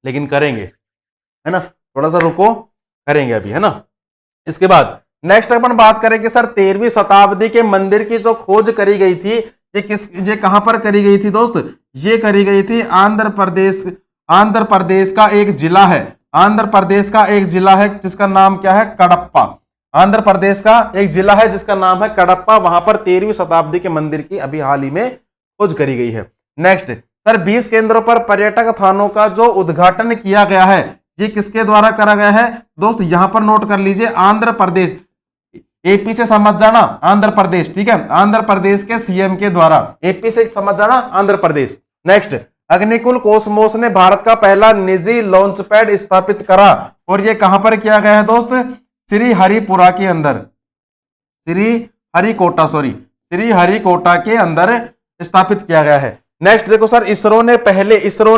लेकिन करेंगे, है ना, थोड़ा सा रुको, करेंगे अभी, है ना। इसके बाद नेक्स्ट अपन बात करें कि सर 13वीं शताब्दी के मंदिर की जो खोज करी गई थी, ये कहां पर करी गई थी दोस्त, ये करी गई थी आंध्र प्रदेश। आंध्र प्रदेश का एक जिला है, आंध्र प्रदेश का एक जिला है जिसका नाम क्या है, कडप्पा। आंध्र प्रदेश का एक जिला है जिसका नाम है कडप्पा। वहां पर 13वीं शताब्दी के मंदिर की अभी हाल ही में खोज करी गई है। नेक्स्ट सर 20 केंद्रों पर पर्यटक स्थानों का जो उद्घाटन किया गया है, ये किसके द्वारा करा गया है दोस्त, यहां पर नोट कर लीजिए, आंध्र प्रदेश, एपी से समझ जाना, आंध्र प्रदेश, ठीक है, आंध्र प्रदेश के सीएम के द्वारा, एपी से समझ जाना, आंध्र प्रदेश। नेक्स्ट अग्निकुल कॉस्मोस ने भारत का पहला निजी लॉन्च पैड स्थापित करा, और यह कहां पर किया गया है दोस्त, श्री हरिपुरा के अंदर, श्री हरिकोटा के अंदर स्थापित किया गया है। नेक्स्ट देखो सर, इसरो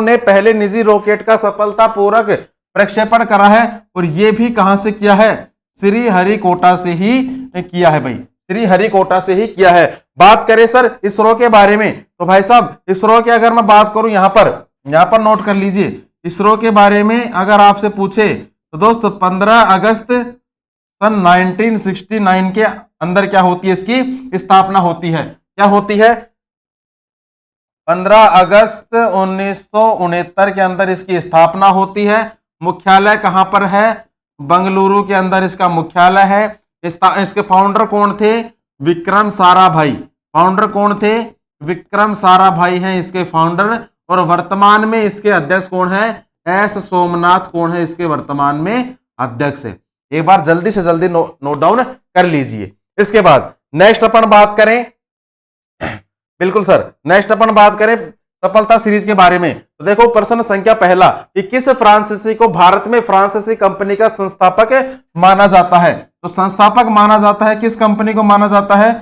ने पहले निजी रॉकेट का सफलतापूर्वक प्रक्षेपण करा है, और यह भी कहां से किया है, श्री हरिकोटा से ही किया है भाई, श्री हरिकोटा से ही किया है। बात करें सर इसरो के बारे में, तो भाई साहब इसरो की अगर मैं बात करूं, यहां पर नोट कर लीजिए, इसरो के बारे में अगर आपसे पूछे तो दोस्त 15 अगस्त सन 1969 के अंदर क्या होती है, इसकी स्थापना होती है। क्या होती है, 15 अगस्त 1969 के अंदर इसकी स्थापना होती है। मुख्यालय कहां पर है, बंगलुरु के अंदर इसका मुख्यालय है। इसके फाउंडर कौन थे, विक्रम साराभाई। फाउंडर कौन थे, विक्रम साराभाई हैं इसके फाउंडर, और वर्तमान में इसके अध्यक्ष कौन है, एस सोमनाथ कौन है इसके वर्तमान में अध्यक्ष है। एक बार जल्दी से जल्दी नोट डाउन कर लीजिए। इसके बाद नेक्स्ट अपन बात करें, बिल्कुल सर, नेक्स्ट अपन बात करें सफलता सीरीज के बारे में। तो देखो प्रश्न संख्या पहला कि किस फ्रांसीसी को भारत में फ्रांसीसी कंपनी का संस्थापक माना जाता है। तो संस्थापक माना जाता है, किस कंपनी को माना जाता है,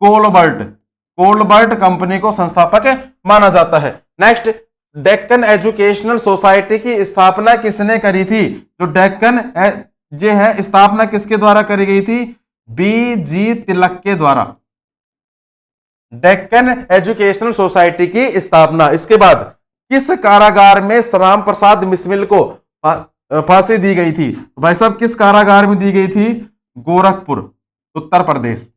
कोलबर्ट कंपनी को संस्थापक माना जाता है। नेक्स्ट डेक्कन एजुकेशनल सोसाइटी की स्थापना किसने करी थी, जो डेक्कन ये है स्थापना किसके द्वारा करी गई थी, बीजी तिलक के द्वारा, डेक्कन एजुकेशनल सोसाइटी की स्थापना। इसके बाद किस कारागार में श्याम प्रसाद बिस्मिल को फांसी दी गई थी, भाई साहब किस कारागार में दी गई थी, गोरखपुर। उत्तर प्रदेश।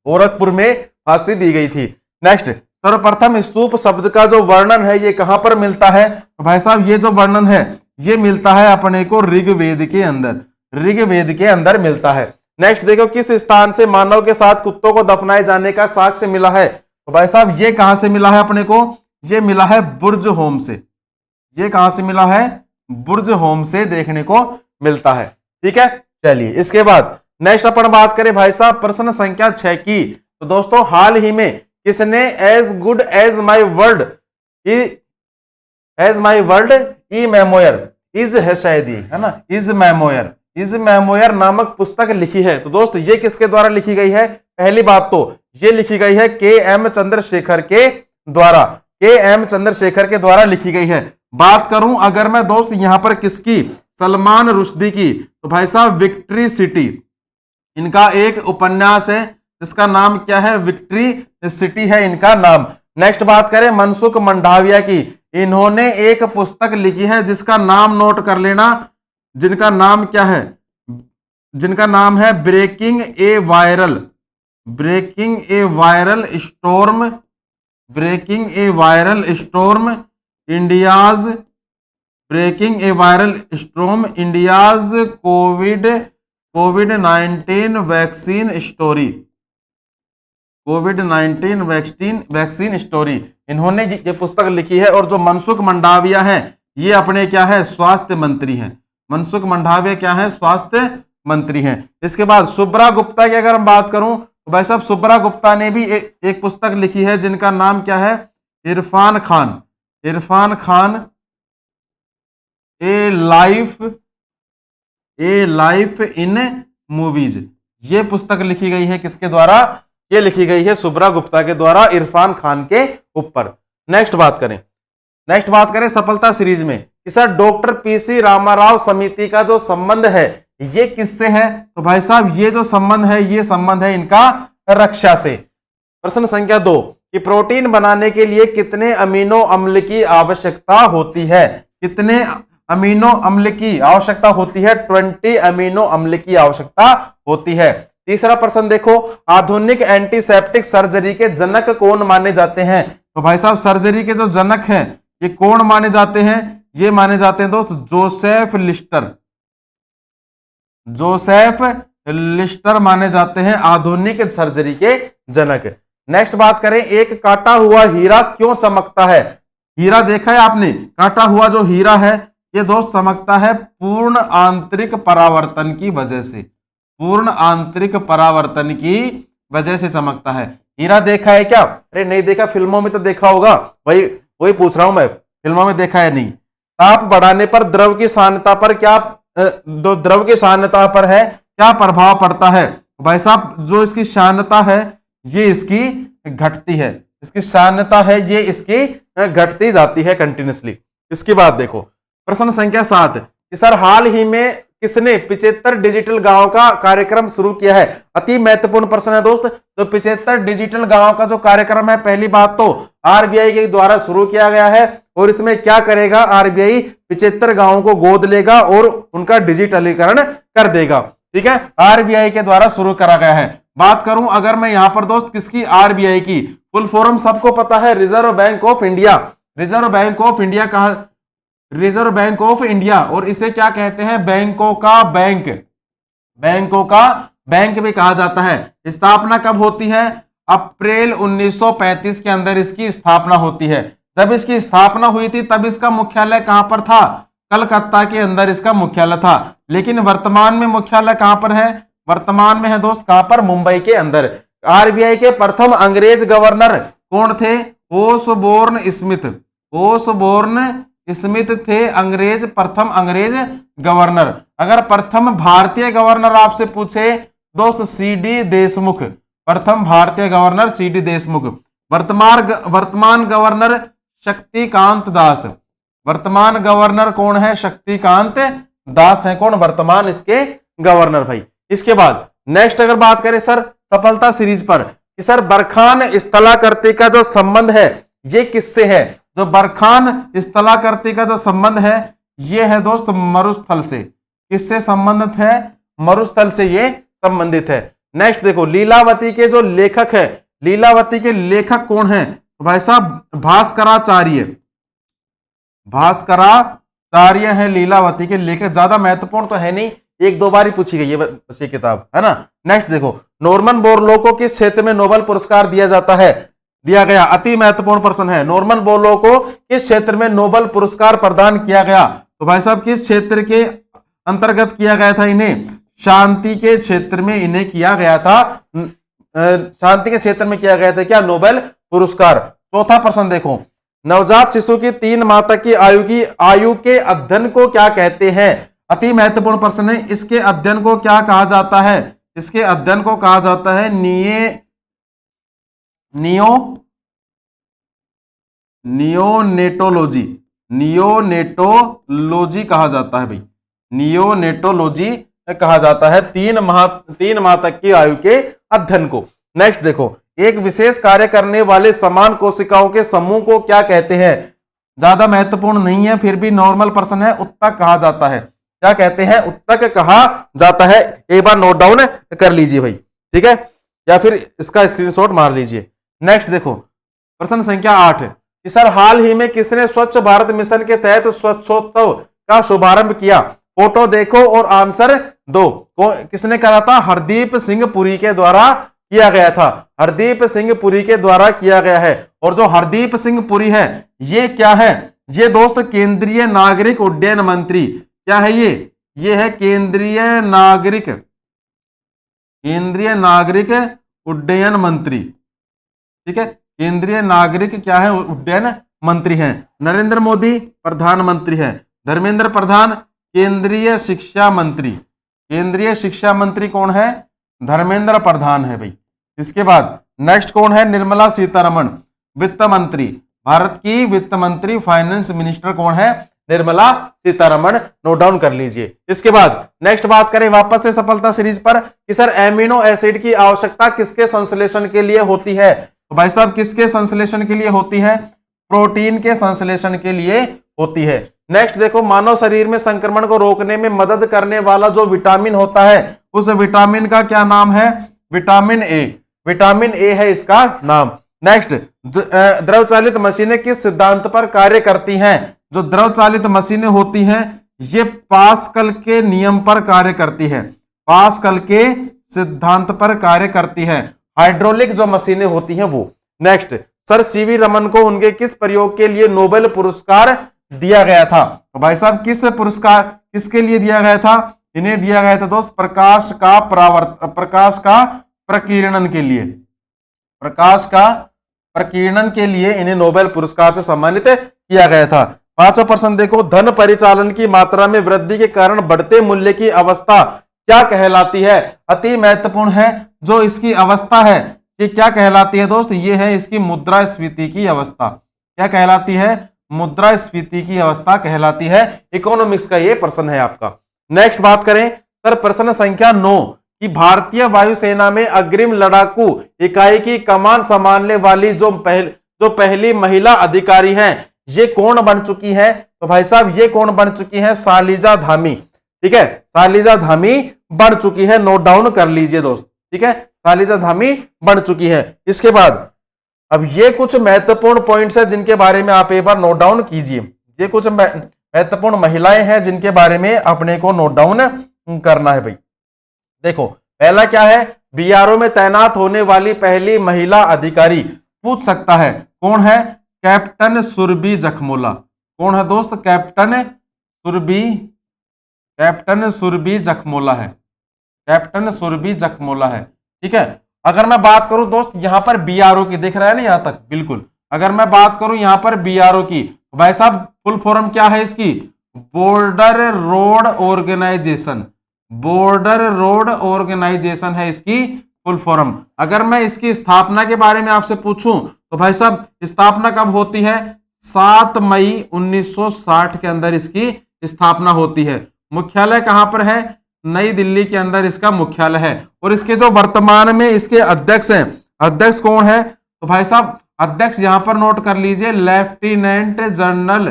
गोरखपुर में फांसी दी गई थी। नेक्स्ट, सर्वप्रथम स्तूप शब्द का जो वर्णन है ये कहां पर मिलता है? तो भाई साहब ये जो वर्णन है ये मिलता है अपने को ऋग्वेद के अंदर, ऋग्वेद के अंदर मिलता है। नेक्स्ट देखो, किस स्थान से मानव के साथ कुत्तों को दफनाए जाने का साक्ष्य मिला है? तो भाई साहब ये कहां से मिला है अपने को? ये मिला है बुर्ज होम से। ये कहां से मिला है? बुर्ज होम से देखने को मिलता है। ठीक है, चलिए इसके बाद नेक्स्ट अपन बात करें भाई साहब प्रश्न संख्या 6 की। तो दोस्तों हाल ही में किसने as good as my world a memoir is है शायद है ना, इज मेमोयर नामक पुस्तक लिखी है। तो दोस्त ये किसके द्वारा लिखी गई है? पहली बात तो ये लिखी गई है के एम चंद्रशेखर के द्वारा, के एम चंद्रशेखर के द्वारा लिखी गई है। बात करूं अगर मैं दोस्त यहां पर किसकी, सलमान रुश्दी की, तो भाई साहब विक्ट्री सिटी इनका एक उपन्यास है जिसका नाम क्या है? विक्ट्री सिटी है इनका नाम। नेक्स्ट बात करें मनसुख मंडाविया की, इन्होंने एक पुस्तक लिखी है जिसका नाम नोट कर लेना, जिनका नाम क्या है? जिनका नाम है ब्रेकिंग ए वायरल स्टॉर्म इंडियाज कोविड-19 वैक्सीन स्टोरी। इन्होंने ये पुस्तक लिखी है। और जो मनसुख मंडाविया है ये अपने क्या है? स्वास्थ्य मंत्री हैं। मनसुख मंडाविया क्या है? स्वास्थ्य मंत्री हैं। इसके बाद सुब्रा गुप्ता की अगर हम बात करूं तो भाई साहब सुब्रा गुप्ता ने भी एक पुस्तक लिखी है जिनका नाम क्या है? इरफान खान ए लाइफ इन मूवीज। ये पुस्तक लिखी गई है किसके द्वारा? ये लिखी गई है सुब्रा गुप्ता के द्वारा इरफान खान के ऊपर। नेक्स्ट बात करें सफलता सीरीज में कि सर डॉक्टर पीसी रामाराव समिति का जो संबंध है ये किससे है? तो भाई साहब ये जो संबंध है ये संबंध है इनका रक्षा से। प्रश्न संख्या 2 कि प्रोटीन बनाने के लिए कितने अमीनो अम्ल की आवश्यकता होती है? कितने अमीनो अम्ल की आवश्यकता होती है? 20 अमीनो अम्ल की आवश्यकता होती है। तीसरा प्रश्न देखो, आधुनिक एंटीसेप्टिक सर्जरी के जनक कौन माने जाते हैं? तो भाई साहब सर्जरी के जो जनक हैं ये कौन माने जाते हैं? ये माने जाते हैं दोस्त जोसेफ लिस्टर माने जाते हैं आधुनिक सर्जरी के जनक। नेक्स्ट बात करें, एक काटा हुआ हीरा क्यों चमकता है? हीरा देखा है आपने? काटा हुआ जो हीरा है ये दोस्त चमकता है पूर्ण आंतरिक परावर्तन की वजह से। पूर्ण आंतरिक परावर्तन की वजह से चमकता है। हीरा देखा है क्या? अरे नहीं देखा, फिल्मों में तो देखा होगा, वही पूछ रहा हूं मैं, फिल्मों में देखा है नहीं। ताप बढ़ाने पर द्रव की सांद्रता पर क्या द्रव की सांद्रता पर है क्या प्रभाव पड़ता है? भाई साहब जो इसकी सांद्रता है ये इसकी घटती है, इसकी सांद्रता है ये इसकी घटती जाती है कंटिन्यूसली। इसके बाद देखो प्रश्न संख्या 7 कि सर हाल ही में किसने 75 डिजिटल गांव का कार्यक्रम शुरू किया है? अति महत्वपूर्ण प्रश्न है दोस्त। तो 75 डिजिटल गांव का जो कार्यक्रम है पहली बात तो आरबीआई के द्वारा शुरू किया गया है। और इसमें क्या करेगा? आरबीआई 75 गांवों को गोद लेगा और उनका डिजिटलीकरण कर देगा। ठीक है, आरबीआई के द्वारा शुरू करा गया है। बात करूं अगर मैं यहां पर दोस्त किसकी? आरबीआई की। फुल फॉर्म सबको पता है, reserve bank of India. Reserve bank of India और इसे क्या कहते हैं? बैंकों का बैंक भी कहा जाता है। स्थापना कब होती है? अप्रैल 1935 के अंदर इसकी स्थापना होती है। जब इसकी स्थापना हुई थी तब इसका मुख्यालय कहां पर था? कलकत्ता के अंदर इसका मुख्यालय था। लेकिन वर्तमान में मुख्यालय कहां पर है? वर्तमान में है दोस्त कहां पर? मुंबई के अंदर। आरबीआई के प्रथम अंग्रेज गवर्नर कौन थे? ओसबोर्न स्मिथ थे प्रथम अंग्रेज गवर्नर। अगर प्रथम भारतीय गवर्नर आपसे पूछे दोस्त सीडी देशमुख, प्रथम भारतीय गवर्नर सीडी देशमुख। वर्तमान गवर्नर शक्तिकांत दास। वर्तमान गवर्नर कौन है? शक्तिकांत दास है कौन? वर्तमान इसके गवर्नर भाई। इसके बाद नेक्स्ट अगर बात करें सर सफलता सीरीज पर कि सर बरखान स्थलाकृति का जो संबंध है ये किससे है? जो बरखान स्थलाकृति का जो संबंध है ये है दोस्त मरुस्थल से। किससे संबंधित है? मरुस्थल से ये संबंधित है। नेक्स्ट देखो लीलावती के जो लेखक है, लीलावती के लेखक कौन है? तो भाई साहब भास्कराचार्य, भास्कराचार्य है लीलावती के लेखक। ज्यादा महत्वपूर्ण तो है नहीं, एक दो बार ही पूछी गई है बस ये किताब, है ना। नेक्स्ट देखो नॉर्मन बोरलो को किस क्षेत्र में नोबेल पुरस्कार दिया जाता है? दिया गया, अति महत्वपूर्ण प्रश्न है। नॉर्मन बोरलो को किस क्षेत्र में नोबेल पुरस्कार प्रदान किया गया? तो भाई साहब किस क्षेत्र के अंतर्गत किया गया था इन्हें? शांति के क्षेत्र में इन्हें किया गया था। शांति के क्षेत्र में किया गया था क्या? नोबेल पुरस्कार। चौथा प्रश्न देखो, नवजात शिशु की 3 माह तक की आयु के अध्ययन को क्या कहते हैं? अति महत्वपूर्ण प्रश्न है। इसके अध्ययन को क्या कहा जाता है? इसके अध्ययन को कहा जाता है नियोनेटोलॉजी। नियोनेटोलॉजी कहा जाता है भाई, नियोनेटोलॉजी कहा जाता है 3 माह तक की आयु के अध्ययन को। नेक्स्ट देखो, एक विशेष कार्य करने वाले समान कोशिकाओं के समूह को क्या कहते हैं? ज्यादा महत्वपूर्ण नहीं है, फिर भी नॉर्मल प्रश्न है। उत्तक कहा जाता है। क्या कहते हैं? उत्तक कहा जाता है। एक बार नोट डाउन कर लीजिए भाई, ठीक है, या फिर इसका स्क्रीनशॉट मार लीजिए। नेक्स्ट देखो प्रश्न संख्या 8 कि सर हाल ही में किसने स्वच्छ भारत मिशन के तहत स्वच्छोत्सव का शुभारंभ किया? फोटो देखो और आंसर दो। किसने करा था? हरदीप सिंह पुरी के द्वारा किया गया था। हरदीप सिंह पुरी के द्वारा किया गया है। और जो हरदीप सिंह पुरी है ये क्या है? ये दोस्त केंद्रीय नागरिक उड्डयन मंत्री। क्या है ये है केंद्रीय नागरिक उड्डयन मंत्री, ठीक है। केंद्रीय नागरिक क्या है? उड्डयन मंत्री हैं। नरेंद्र मोदी प्रधानमंत्री है। धर्मेंद्र प्रधान केंद्रीय शिक्षा मंत्री। केंद्रीय शिक्षा मंत्री कौन है? धर्मेंद्र प्रधान है भाई। इसके बाद नेक्स्ट कौन है? निर्मला सीतारमण वित्त मंत्री। भारत की वित्त मंत्री, फाइनेंस मिनिस्टर कौन है? निर्मला सीतारमण। नोट डाउन कर लीजिए। इसके बाद नेक्स्ट बात करें वापस से सफलता सीरीज पर कि सर एमिनो एसिड की आवश्यकता किसके संश्लेषण के लिए होती है? तो भाई साहब किसके संश्लेषण के लिए होती है? प्रोटीन के संश्लेषण के लिए होती है। नेक्स्ट देखो, मानव शरीर में संक्रमण को रोकने में मदद करने वाला जो विटामिन होता है उस विटामिन का क्या नाम है? Vitamin A. विटामिन ए है इसका नाम। नेक्स्ट, द्रव चालित मशीनें किस सिद्धांत पर कार्य करती हैं? जो द्रव चालित मशीनें होती हैं ये पास्कल के नियम पर कार्य करती है। पास्कल के सिद्धांत पर कार्य करती है। हाइड्रोलिक जो मशीनें होती हैं वो। नेक्स्ट, सर सीवी रमन को उनके किस प्रयोग के लिए नोबेल पुरस्कार दिया गया था? तो भाई साहब किस पुरस्कार किसके लिए दिया गया था? इन्हें दिया गया था दोस्त प्रकाश का प्रकीर्णन के लिए। प्रकाश का प्रकीर्णन के लिए इन्हें नोबेल पुरस्कार से सम्मानित किया गया था। 5वां प्रश्न देखो, धन परिचालन की मात्रा में वृद्धि के कारण बढ़ते मूल्य की अवस्था क्या कहलाती है? अति महत्वपूर्ण है। जो इसकी अवस्था है ये क्या कहलाती है दोस्त? ये है इसकी मुद्रास्फीति की अवस्था। क्या कहलाती है? मुद्रास्फीति की अवस्था कहलाती है। इकोनॉमिक्स का ये प्रश्न है आपका। नेक्स्ट बात करें सर प्रश्न संख्या 9 कि भारतीय वायुसेना में अग्रिम लड़ाकू इकाई की कमान संभालने वाली जो पहली महिला अधिकारी हैं ये कौन बन चुकी है? तो भाई साहब ये कौन बन चुकी है? शालिजा धामी, ठीक है। शालिजा धामी बन चुकी है। नोट डाउन कर लीजिए दोस्त, ठीक है। शालिजा धामी बन चुकी है। इसके बाद अब ये कुछ महत्वपूर्ण पॉइंट्स है जिनके बारे में आप एक बार नोट डाउन कीजिए। ये कुछ महत्वपूर्ण महिलाएं हैं जिनके बारे में अपने को नोट डाउन करना है भाई। देखो पहला क्या है? बीआरओ में तैनात होने वाली पहली महिला अधिकारी पूछ सकता है कौन है? कैप्टन सुरभि जखमोला। कौन है दोस्त? कैप्टन सुरभि जखमोला है। कैप्टन सुरभि जखमोला है, ठीक है। अगर मैं बात करूं दोस्त यहां पर बीआरओ की, देख रहा है ना यहां तक, बिल्कुल। अगर मैं बात करूं यहां पर बीआरओ की, भाई साहब फुल फॉर्म क्या है इसकी? Border Road Organisation. Border Road Organisation है इसकी फुल फॉर्म। अगर मैं इसकी स्थापना के बारे में आपसे पूछूं तो भाई साहब स्थापना कब होती है? 7 मई 1960 के अंदर इसकी स्थापना होती है। मुख्यालय कहां पर है? नई दिल्ली के अंदर इसका मुख्यालय है। और इसके जो वर्तमान में इसके अध्यक्ष हैं, अध्यक्ष कौन है? तो भाई साहब अध्यक्ष यहां पर नोट कर लीजिए, lieutenant general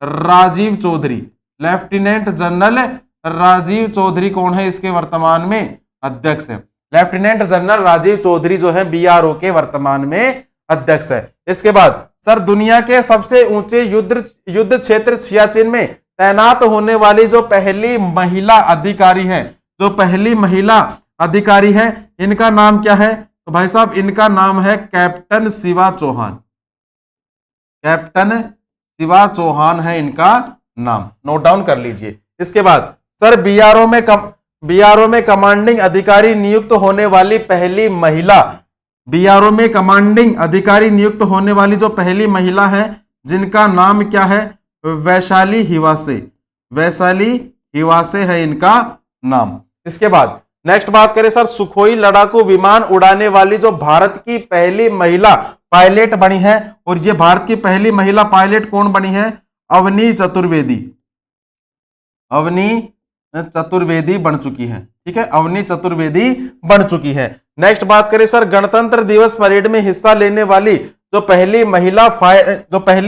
Rajeev Chaudhary. Lieutenant general Rajeev Chaudhary कौन है? इसके वर्तमान में अध्यक्ष है। लेफ्टिनेंट जनरल राजीव चौधरी जो है बीआरओ के वर्तमान में अध्यक्ष है। इसके बाद सर दुनिया के सबसे ऊंचे युद्ध क्षेत्र सियाचिन में तैनात होने वाली जो पहली महिला अधिकारी है, जो पहली महिला अधिकारी है, इनका नाम क्या है? तो भाई साहब इनका नाम है कैप्टन शिवा चौहान। कैप्टन शिवा चौहान है इनका नाम, नोट डाउन कर लीजिए। इसके बाद सर बीआरओ में कमांडिंग अधिकारी नियुक्त होने वाली पहली महिला, बीआरओ में कमांडिंग अधिकारी नियुक्त होने वाली जो पहली महिला है, जिनका नाम क्या है? वैशाली हिवासे। वैशाली हिवासे है इनका नाम। इसके बाद नेक्स्ट बात करें सर, सुखोई लड़ाकू विमान उड़ाने वाली जो भारत की पहली महिला पायलट बनी है, और ये भारत की पहली महिला पायलट कौन बनी है? अवनी चतुर्वेदी। अवनी चतुर्वेदी बन चुकी है। ठीक है, अवनी चतुर्वेदी बन चुकी है। नेक्स्ट बात करें सर, गणतंत्र दिवस परेड में हिस्सा लेने वाली जो पहली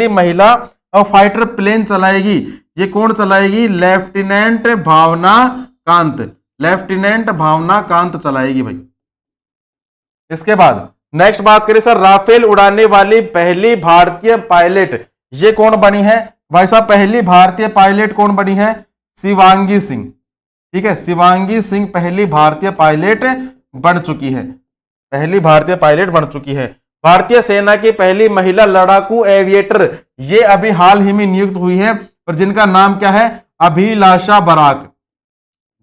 महिला फाइटर प्लेन चलाएगी, ये कौन चलाएगी? लेफ्टिनेंट भावना कांत। लेफ्टिनेंट भावना कांत चलाएगी भाई। इसके बाद नेक्स्ट बात करें सर, राफेल उड़ाने वाली पहली भारतीय पायलट, ये कौन बनी है? भाई साहब पहली भारतीय पायलट कौन बनी है? शिवांगी सिंह। ठीक है, शिवांगी सिंह पहली भारतीय पायलट बन चुकी है। पहली भारतीय पायलट बन चुकी है। भारतीय सेना की पहली महिला लड़ाकू एविएटर, ये अभी हाल ही में नियुक्त हुई है, और जिनका नाम क्या है? अभिलाषा बराक।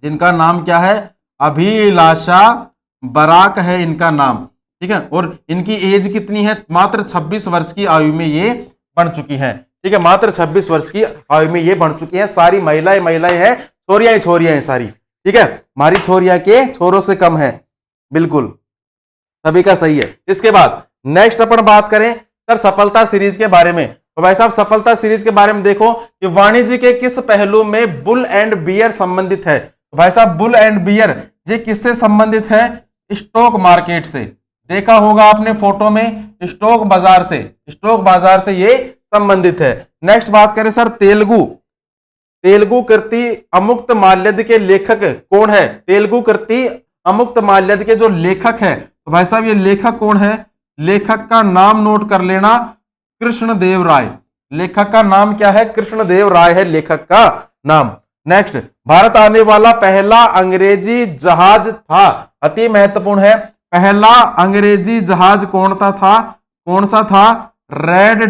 जिनका नाम क्या है? अभिलाषा बराक है इनका नाम। ठीक है, और इनकी एज कितनी है? मात्र 26 वर्ष की आयु में ये बन चुकी है। ठीक है, मात्र 26 वर्ष की आयु में ये बन चुकी है। सारी महिलाएं हैं, छोरियां हैं सारी। ठीक है, हमारी छोरियां के छोरों से कम है, बिल्कुल सभी का सही है। इसके बाद नेक्स्ट अपन बात करें सर सफलता सीरीज के बारे में। तो भाई साहब सफलता सीरीज के बारे में देखो कि वाणिज्य के किस पहलू में बुल एंड बियर संबंधित है? तो भाई साहब बुल एंड बियर ये किससे संबंधित है? स्टॉक मार्केट से। देखा होगा आपने फोटो में, स्टॉक बाजार से ये संबंधित है। नेक्स्ट बात करें सर, तेलुगु कृति अमुक्त माल्यद के लेखक कौन है? तेलुगु कृति अमुक्त माल्यद के जो लेखक है, तो भाई साहब ये लेखक कौन है? लेखक का नाम नोट कर लेना, कृष्णदेव राय। लेखक का नाम क्या है? कृष्णदेव राय है लेखक का नाम। नेक्स्ट, भारत आने वाला पहला अंग्रेजी जहाज था, अति महत्वपूर्ण है। पहला अंग्रेजी जहाज कौन सा था? रेड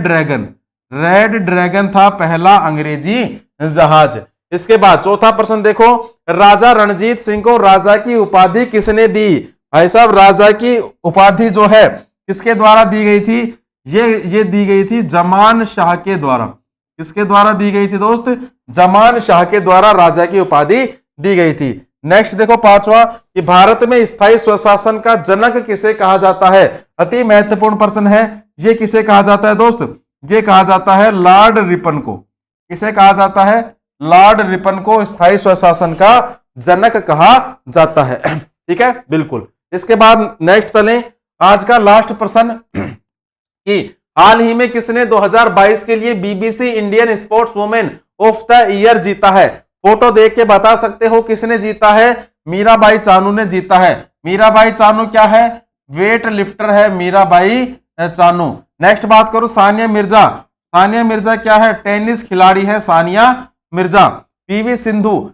ड्रैगन था पहला अंग्रेजी जहाज। इसके बाद चौथा प्रश्न देखो, राजा रणजीत सिंह को राजा की उपाधि किसने दी? भाई साहब राजा की उपाधि जो है किसके द्वारा दी गई थी? ये दी गई थी जमान शाह के द्वारा। किसके द्वारा दी गई थी दोस्त? जमान शाह के द्वारा राजा की उपाधि दी गई थी। नेक्स्ट देखो पांचवा, कि भारत में स्थायी स्वशासन का जनक किसे कहा जाता है? अति महत्वपूर्ण प्रश्न है। ये किसे कहा जाता है दोस्त? ये कहा जाता है लॉर्ड रिपन को। किसे कहा जाता है? लॉर्ड रिपन को स्थायी स्वशासन का जनक कहा जाता है। ठीक है, बिल्कुल। इसके बाद नेक्स्ट चलें, आज का लास्ट प्रश्न कि हाल ही में किसने 2022 के लिए BBC Indian sports women of the year जीता है? फोटो देख के बता सकते हो किसने जीता है? मीराबाई चानू ने जीता है। मीराबाई चानू क्या है? वेट लिफ्टर है मीराबाई चानू। नेक्स्ट बात करूं सानिया मिर्जा। सानिया मिर्जा क्या है? टेनिस खिलाड़ी है सानिया मिर्जा। पीवी सिंधु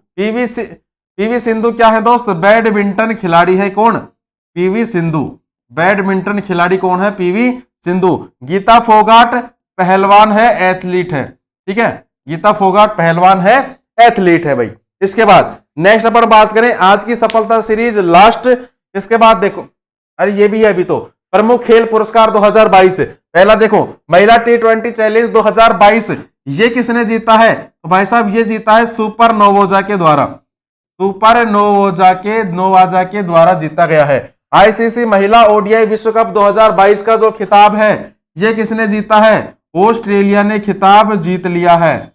क्या है दोस्त? बैडमिंटन खिलाड़ी है। कौन? पीवी सिंधु। बैडमिंटन खिलाड़ी कौन है? पीवी सिंधु। गीता फोगाट पहलवान है, एथलीट है। ठीक है, गीता फोगाट पहलवान है, एथलीट है भाई। इसके बाद नेक्स्ट अपन बात करें आज की सफलता सीरीज लास्ट। इसके बाद देखो, अरे ये भी है अभी तो, प्रमुख खेल पुरस्कार 2022। पहला देखो, महिला T20 चैलेंज 2022, ये किसने जीता है? तो भाई साहब ये जीता है सुपर नोवोजा के द्वारा। सुपर नोवाजा के द्वारा जीता गया है। आईसीसी महिला ओडीआई विश्व कप 2022 का जो खिताब है, ये किसने जीता है? ऑस्ट्रेलिया ने खिताब जीत लिया है।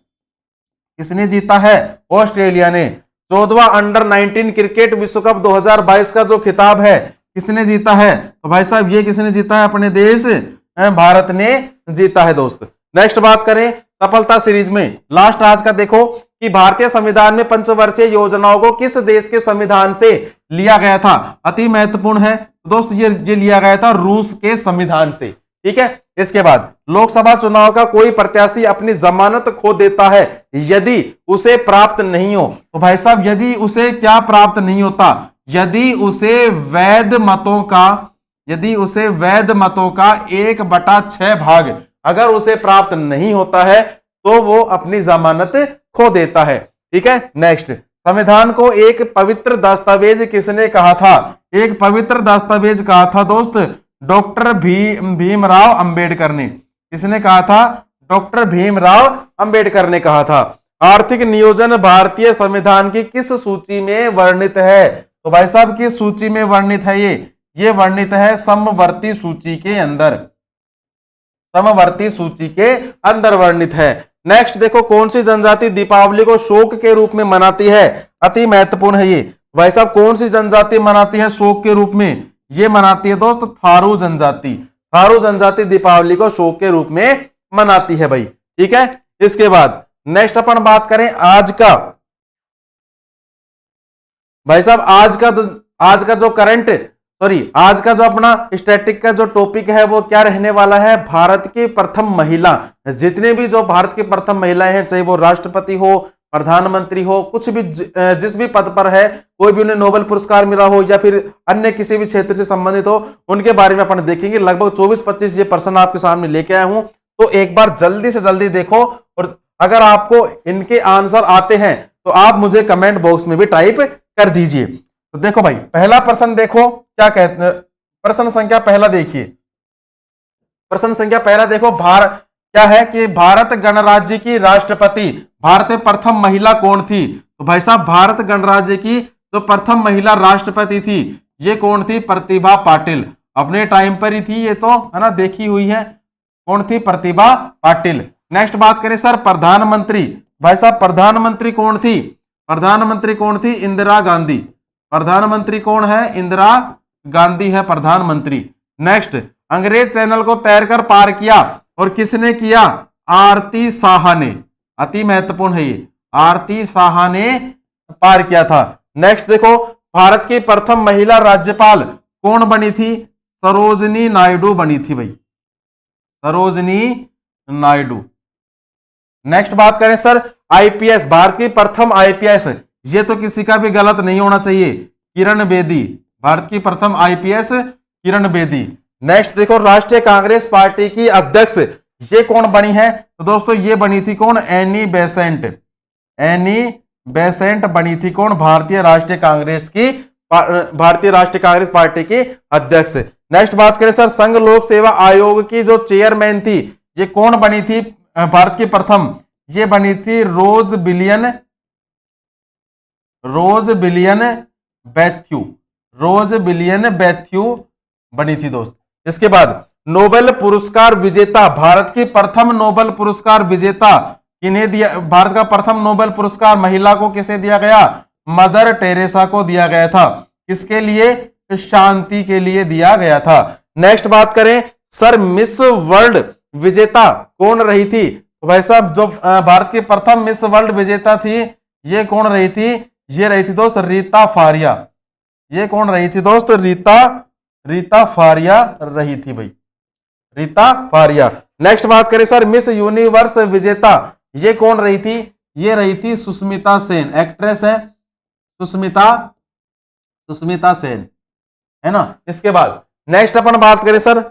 किसने जीता है? ऑस्ट्रेलिया ने। 14वां अंडर 19 क्रिकेट विश्व कप 2022 का जो खिताब है, किसने जीता है? तो भाई साहब ये किसने जीता है? अपने देश भारत ने जीता है दोस्त। नेक्स्ट बात करें सफलता सीरीज में लास्ट आज का देखो कि भारतीय संविधान में पंचवर्षीय योजनाओं को किस देश के संविधान से लिया गया था? अति महत्वपूर्ण है दोस्त, ये लिया गया था रूस के संविधान से। ठीक है, इसके बाद लोकसभा चुनाव का कोई प्रत्याशी अपनी जमानत खो देता है यदि उसे प्राप्त नहीं हो, तो भाई साहब यदि उसे क्या प्राप्त नहीं होता? यदि उसे वैध मतों का 1/6 भाग अगर उसे प्राप्त नहीं होता है तो वो अपनी जमानत खो देता है। ठीक है, नेक्स्ट, संविधान को एक पवित्र दस्तावेज किसने कहा था? एक पवित्र दस्तावेज कहा था दोस्त डॉक्टर भीमराव अंबेडकर ने। किसने कहा था? डॉक्टर भीमराव अंबेडकर ने कहा था। आर्थिक नियोजन भारतीय संविधान की किस सूची में वर्णित है? तो भाई साहब किस सूची में वर्णित है? ये वर्णित है समवर्ती सूची के अंदर, समवर्ती सूची के अंदर वर्णित है। नेक्स्ट देखो, कौन सी जनजाति दीपावली को शोक के रूप में मनाती है? अति महत्वपूर्ण है ये भाई साहब, कौन सी जनजाति मनाती है शोक के रूप में? ये मनाती है दोस्त थारू जनजाति। थारू जनजाति दीपावली को शोक के रूप में मनाती है भाई। ठीक है, इसके बाद नेक्स्ट अपन बात करें आज का, भाई साहब आज का जो आज का जो अपना स्टैटिक का जो टॉपिक है वो क्या रहने वाला है? भारत की प्रथम महिला। जितने भी जो भारत की प्रथम महिलाएं हैं, चाहे वो राष्ट्रपति हो, प्रधानमंत्री हो, कुछ भी जिस भी पद पर है, कोई भी उन्हें नोबेल पुरस्कार मिला हो या फिर अन्य किसी भी क्षेत्र से संबंधित हो, उनके बारे में अपन देखेंगे। लगभग 24-25 ये प्रश्न आपके सामने लेके आया हूं, तो एक बार जल्दी से जल्दी देखो, और अगर आपको इनके आंसर आते हैं तो आप मुझे कमेंट बॉक्स में भी टाइप कर दीजिए। तो देखो भाई, पहला प्रश्न देखो क्या कहते हैं, प्रश्न संख्या पहला देखिए, प्रश्न संख्या पहला देखो, क्या है कि भारत गणराज्य की राष्ट्रपति, भारत में प्रथम महिला कौन थी? तो भाई साहब भारत गणराज्य की जो प्रथम महिला राष्ट्रपति थी ये कौन थी? प्रतिभा पाटिल। अपने टाइम पर ही थी ये, तो है ना, देखी हुई है। कौन थी? प्रतिभा पाटिल। नेक्स्ट बात करें सर, प्रधानमंत्री, भाई साहब प्रधानमंत्री कौन थी? प्रधानमंत्री कौन थी? इंदिरा गांधी। प्रधानमंत्री कौन है? इंदिरा गांधी है प्रधानमंत्री। नेक्स्ट, अंग्रेज चैनल को तैरकर पार किया और किसने किया? आरती साहा ने। अति महत्वपूर्ण है ये, आरती साहा ने पार किया था। नेक्स्ट देखो, भारत की प्रथम महिला राज्यपाल कौन बनी थी? सरोजनी नायडू बनी थी भाई, सरोजनी नायडू। नेक्स्ट बात करें सर, आईपीएस, भारत की प्रथम आईपीएस, ये तो किसी का भी गलत नहीं होना चाहिए, किरण बेदी। भारत की प्रथम आईपीएस किरण बेदी। नेक्स्ट देखो, राष्ट्रीय कांग्रेस पार्टी की अध्यक्ष ये कौन बनी है? तो दोस्तों ये बनी थी कौन? Annie Besant. एनी बेसेंट बनी थी कौन? भारतीय राष्ट्रीय कांग्रेस पार्टी की अध्यक्ष। नेक्स्ट बात करें सर, संघ लोक सेवा आयोग की जो चेयरमैन थी ये कौन बनी थी भारत की प्रथम? ये बनी थी रोज बिलियन बैथ्यू बनी थी दोस्त। इसके बाद नोबेल पुरस्कार विजेता, भारत की प्रथम नोबेल पुरस्कार विजेता किन्हें दिया? भारत का प्रथम नोबेल पुरस्कार महिला को किसे दिया गया? मदर टेरेसा को दिया गया था। किसके लिए? शांति के लिए दिया गया था। नेक्स्ट बात करें सर, मिस वर्ल्ड विजेता कौन रही थी? भाई साहब जो भारत की प्रथम मिस वर्ल्ड विजेता थी ये कौन रही थी? ये रही थी दोस्त रीता फारिया। ये कौन रही थी दोस्त? रीता फारिया रही थी भाई, रीता फारिया। नेक्स्ट बात करें सर, मिस यूनिवर्स विजेता ये कौन रही थी? ये रही थी सुष्मिता सेन, एक्ट्रेस है सुष्मिता सेन, है ना। इसके बाद नेक्स्ट अपन बात करें सर,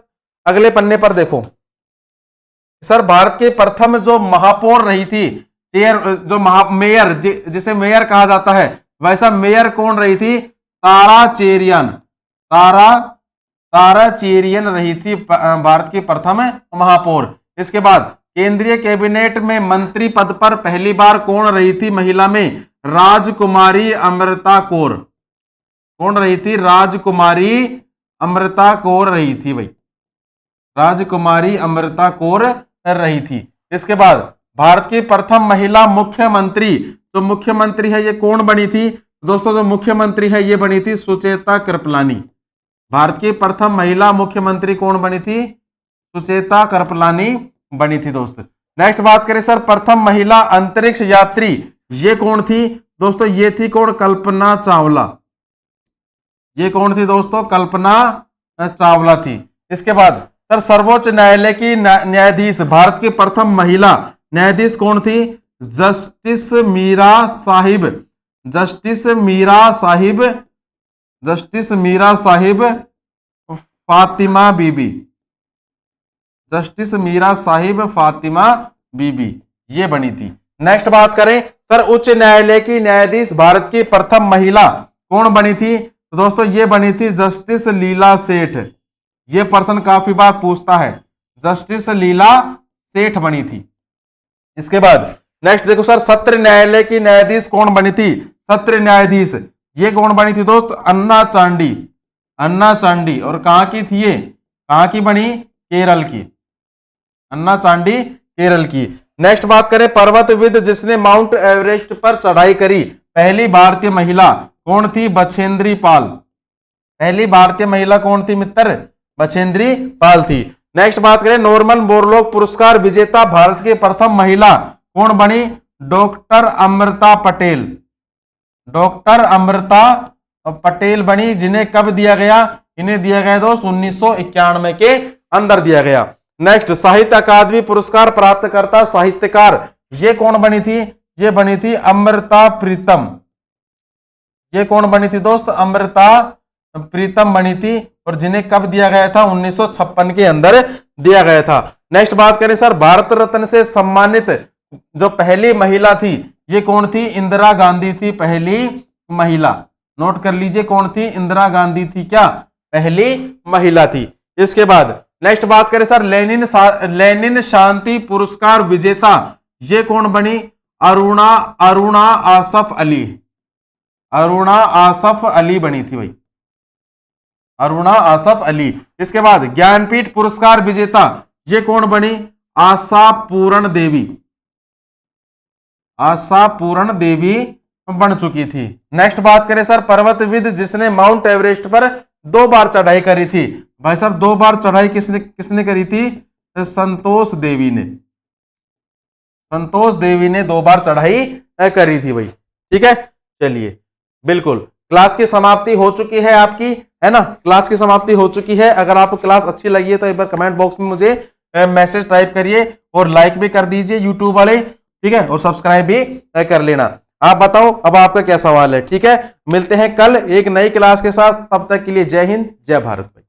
अगले पन्ने पर देखो सर, भारत के प्रथम जो महापौर रही थी, जो मेयर, जिसे मेयर कहा जाता है, वैसा मेयर कौन रही थी? तारा चेरियन रही थी भारत की प्रथम महापौर। इसके बाद केंद्रीय कैबिनेट में मंत्री पद पर पहली बार कौन रही थी महिला में? राजकुमारी अमृता कौर। कौन रही थी? राजकुमारी अमृता कौर रही थी भाई, राजकुमारी अमृता कौर रही थी। इसके बाद भारत की प्रथम महिला मुख्यमंत्री, जो मुख्यमंत्री है ये कौन बनी थी? दोस्तों जो मुख्यमंत्री है ये बनी थी सुचेता कृपलानी। भारत की प्रथम महिला मुख्यमंत्री कौन बनी थी? सुचेता कृपलानी बनी थी दोस्त। नेक्स्ट बात करें सर, प्रथम महिला अंतरिक्ष यात्री ये कौन थी दोस्तों? ये थी कौन? कल्पना चावला। ये कौन थी दोस्तों? कल्पना चावला थी। इसके बाद सर सर्वोच्च न्यायालय की न्यायाधीश, भारत की प्रथम महिला न्यायाधीश कौन थी? Justice Meera Sahib. Justice Meera Sahib, Justice Meera Sahib Fatima Beevi. Justice Meera Sahib Fatima Beevi ये बनी थी। नेक्स्ट बात करें सर उच्च न्यायालय की न्यायाधीश भारत की प्रथम महिला कौन बनी थी? तो दोस्तों ये बनी थी जस्टिस लीला सेठ। ये प्रश्न काफी बार पूछता है, जस्टिस लीला सेठ बनी थी। इसके बाद नेक्स्ट देखो सर सत्र न्यायालय की न्यायाधीश कौन बनी थी? सत्र न्यायाधीश ये कौन बनी थी दोस्त? अन्ना चांडी। अन्ना चांडी। और कहां की थी ये? कहां की बनी? केरल की। अन्ना चांडी केरल की। नेक्स्ट बात करें पर्वतविद जिसने माउंट एवरेस्ट पर चढ़ाई करी, पहली भारतीय महिला कौन थी? बछेंद्री पाल। पहली भारतीय महिला कौन थी मित्र? बछेंद्री पाल थी। नेक्स्ट बात करें नॉर्मन बोरलॉग पुरस्कार विजेता भारत की प्रथम महिला कौन बनी? डॉक्टर अमृता पटेल। डॉक्टर अमृता पटेल बनी, जिन्हें कब दिया गया? इन्हें दिया गया दोस्त 1991 के अंदर दिया गया। नेक्स्ट साहित्य अकादमी पुरस्कार प्राप्त करता साहित्यकार ये कौन बनी थी? ये बनी थी अमृता प्रीतम। ये कौन बनी थी दोस्त? अमृता प्रीतम बनी थी, और जिन्हें कब दिया गया था? 1956 के अंदर दिया गया था। नेक्स्ट बात करें सर भारत रत्न से सम्मानित जो पहली महिला थी ये कौन थी? इंदिरा गांधी थी पहली महिला। नोट कर लीजिए कौन थी? इंदिरा गांधी थी क्या? पहली महिला थी। इसके बाद नेक्स्ट बात करें सर लेनिन शांति पुरस्कार विजेता ये कौन बनी? अरुणा आसफ अली। अरुणा आसफ अली बनी थी भाई, अरुणा आसफ अली। इसके बाद ज्ञानपीठ पुरस्कार विजेता ये कौन बनी? आशा पूर्ण देवी। आशा पूर्ण देवी बन चुकी थी। नेक्स्ट बात करें सर पर्वतविद जिसने माउंट एवरेस्ट पर 2 बार चढ़ाई करी थी। भाई साहब 2 बार चढ़ाई किसने करी थी? संतोष देवी ने। संतोष देवी ने 2 बार चढ़ाई करी थी भाई। ठीक है, चलिए बिल्कुल क्लास की समाप्ति हो चुकी है आपकी, है ना? क्लास की समाप्ति हो चुकी है। अगर आपको क्लास अच्छी लगी है तो एक बार कमेंट बॉक्स में मुझे मैसेज टाइप करिए और लाइक भी कर दीजिए यूट्यूब वाले, ठीक है, और सब्सक्राइब भी कर लेना। आप बताओ अब आपका क्या सवाल है? ठीक है, मिलते हैं कल एक नई क्लास के साथ, तब तक के लिए जय हिंद जय भारत भाई।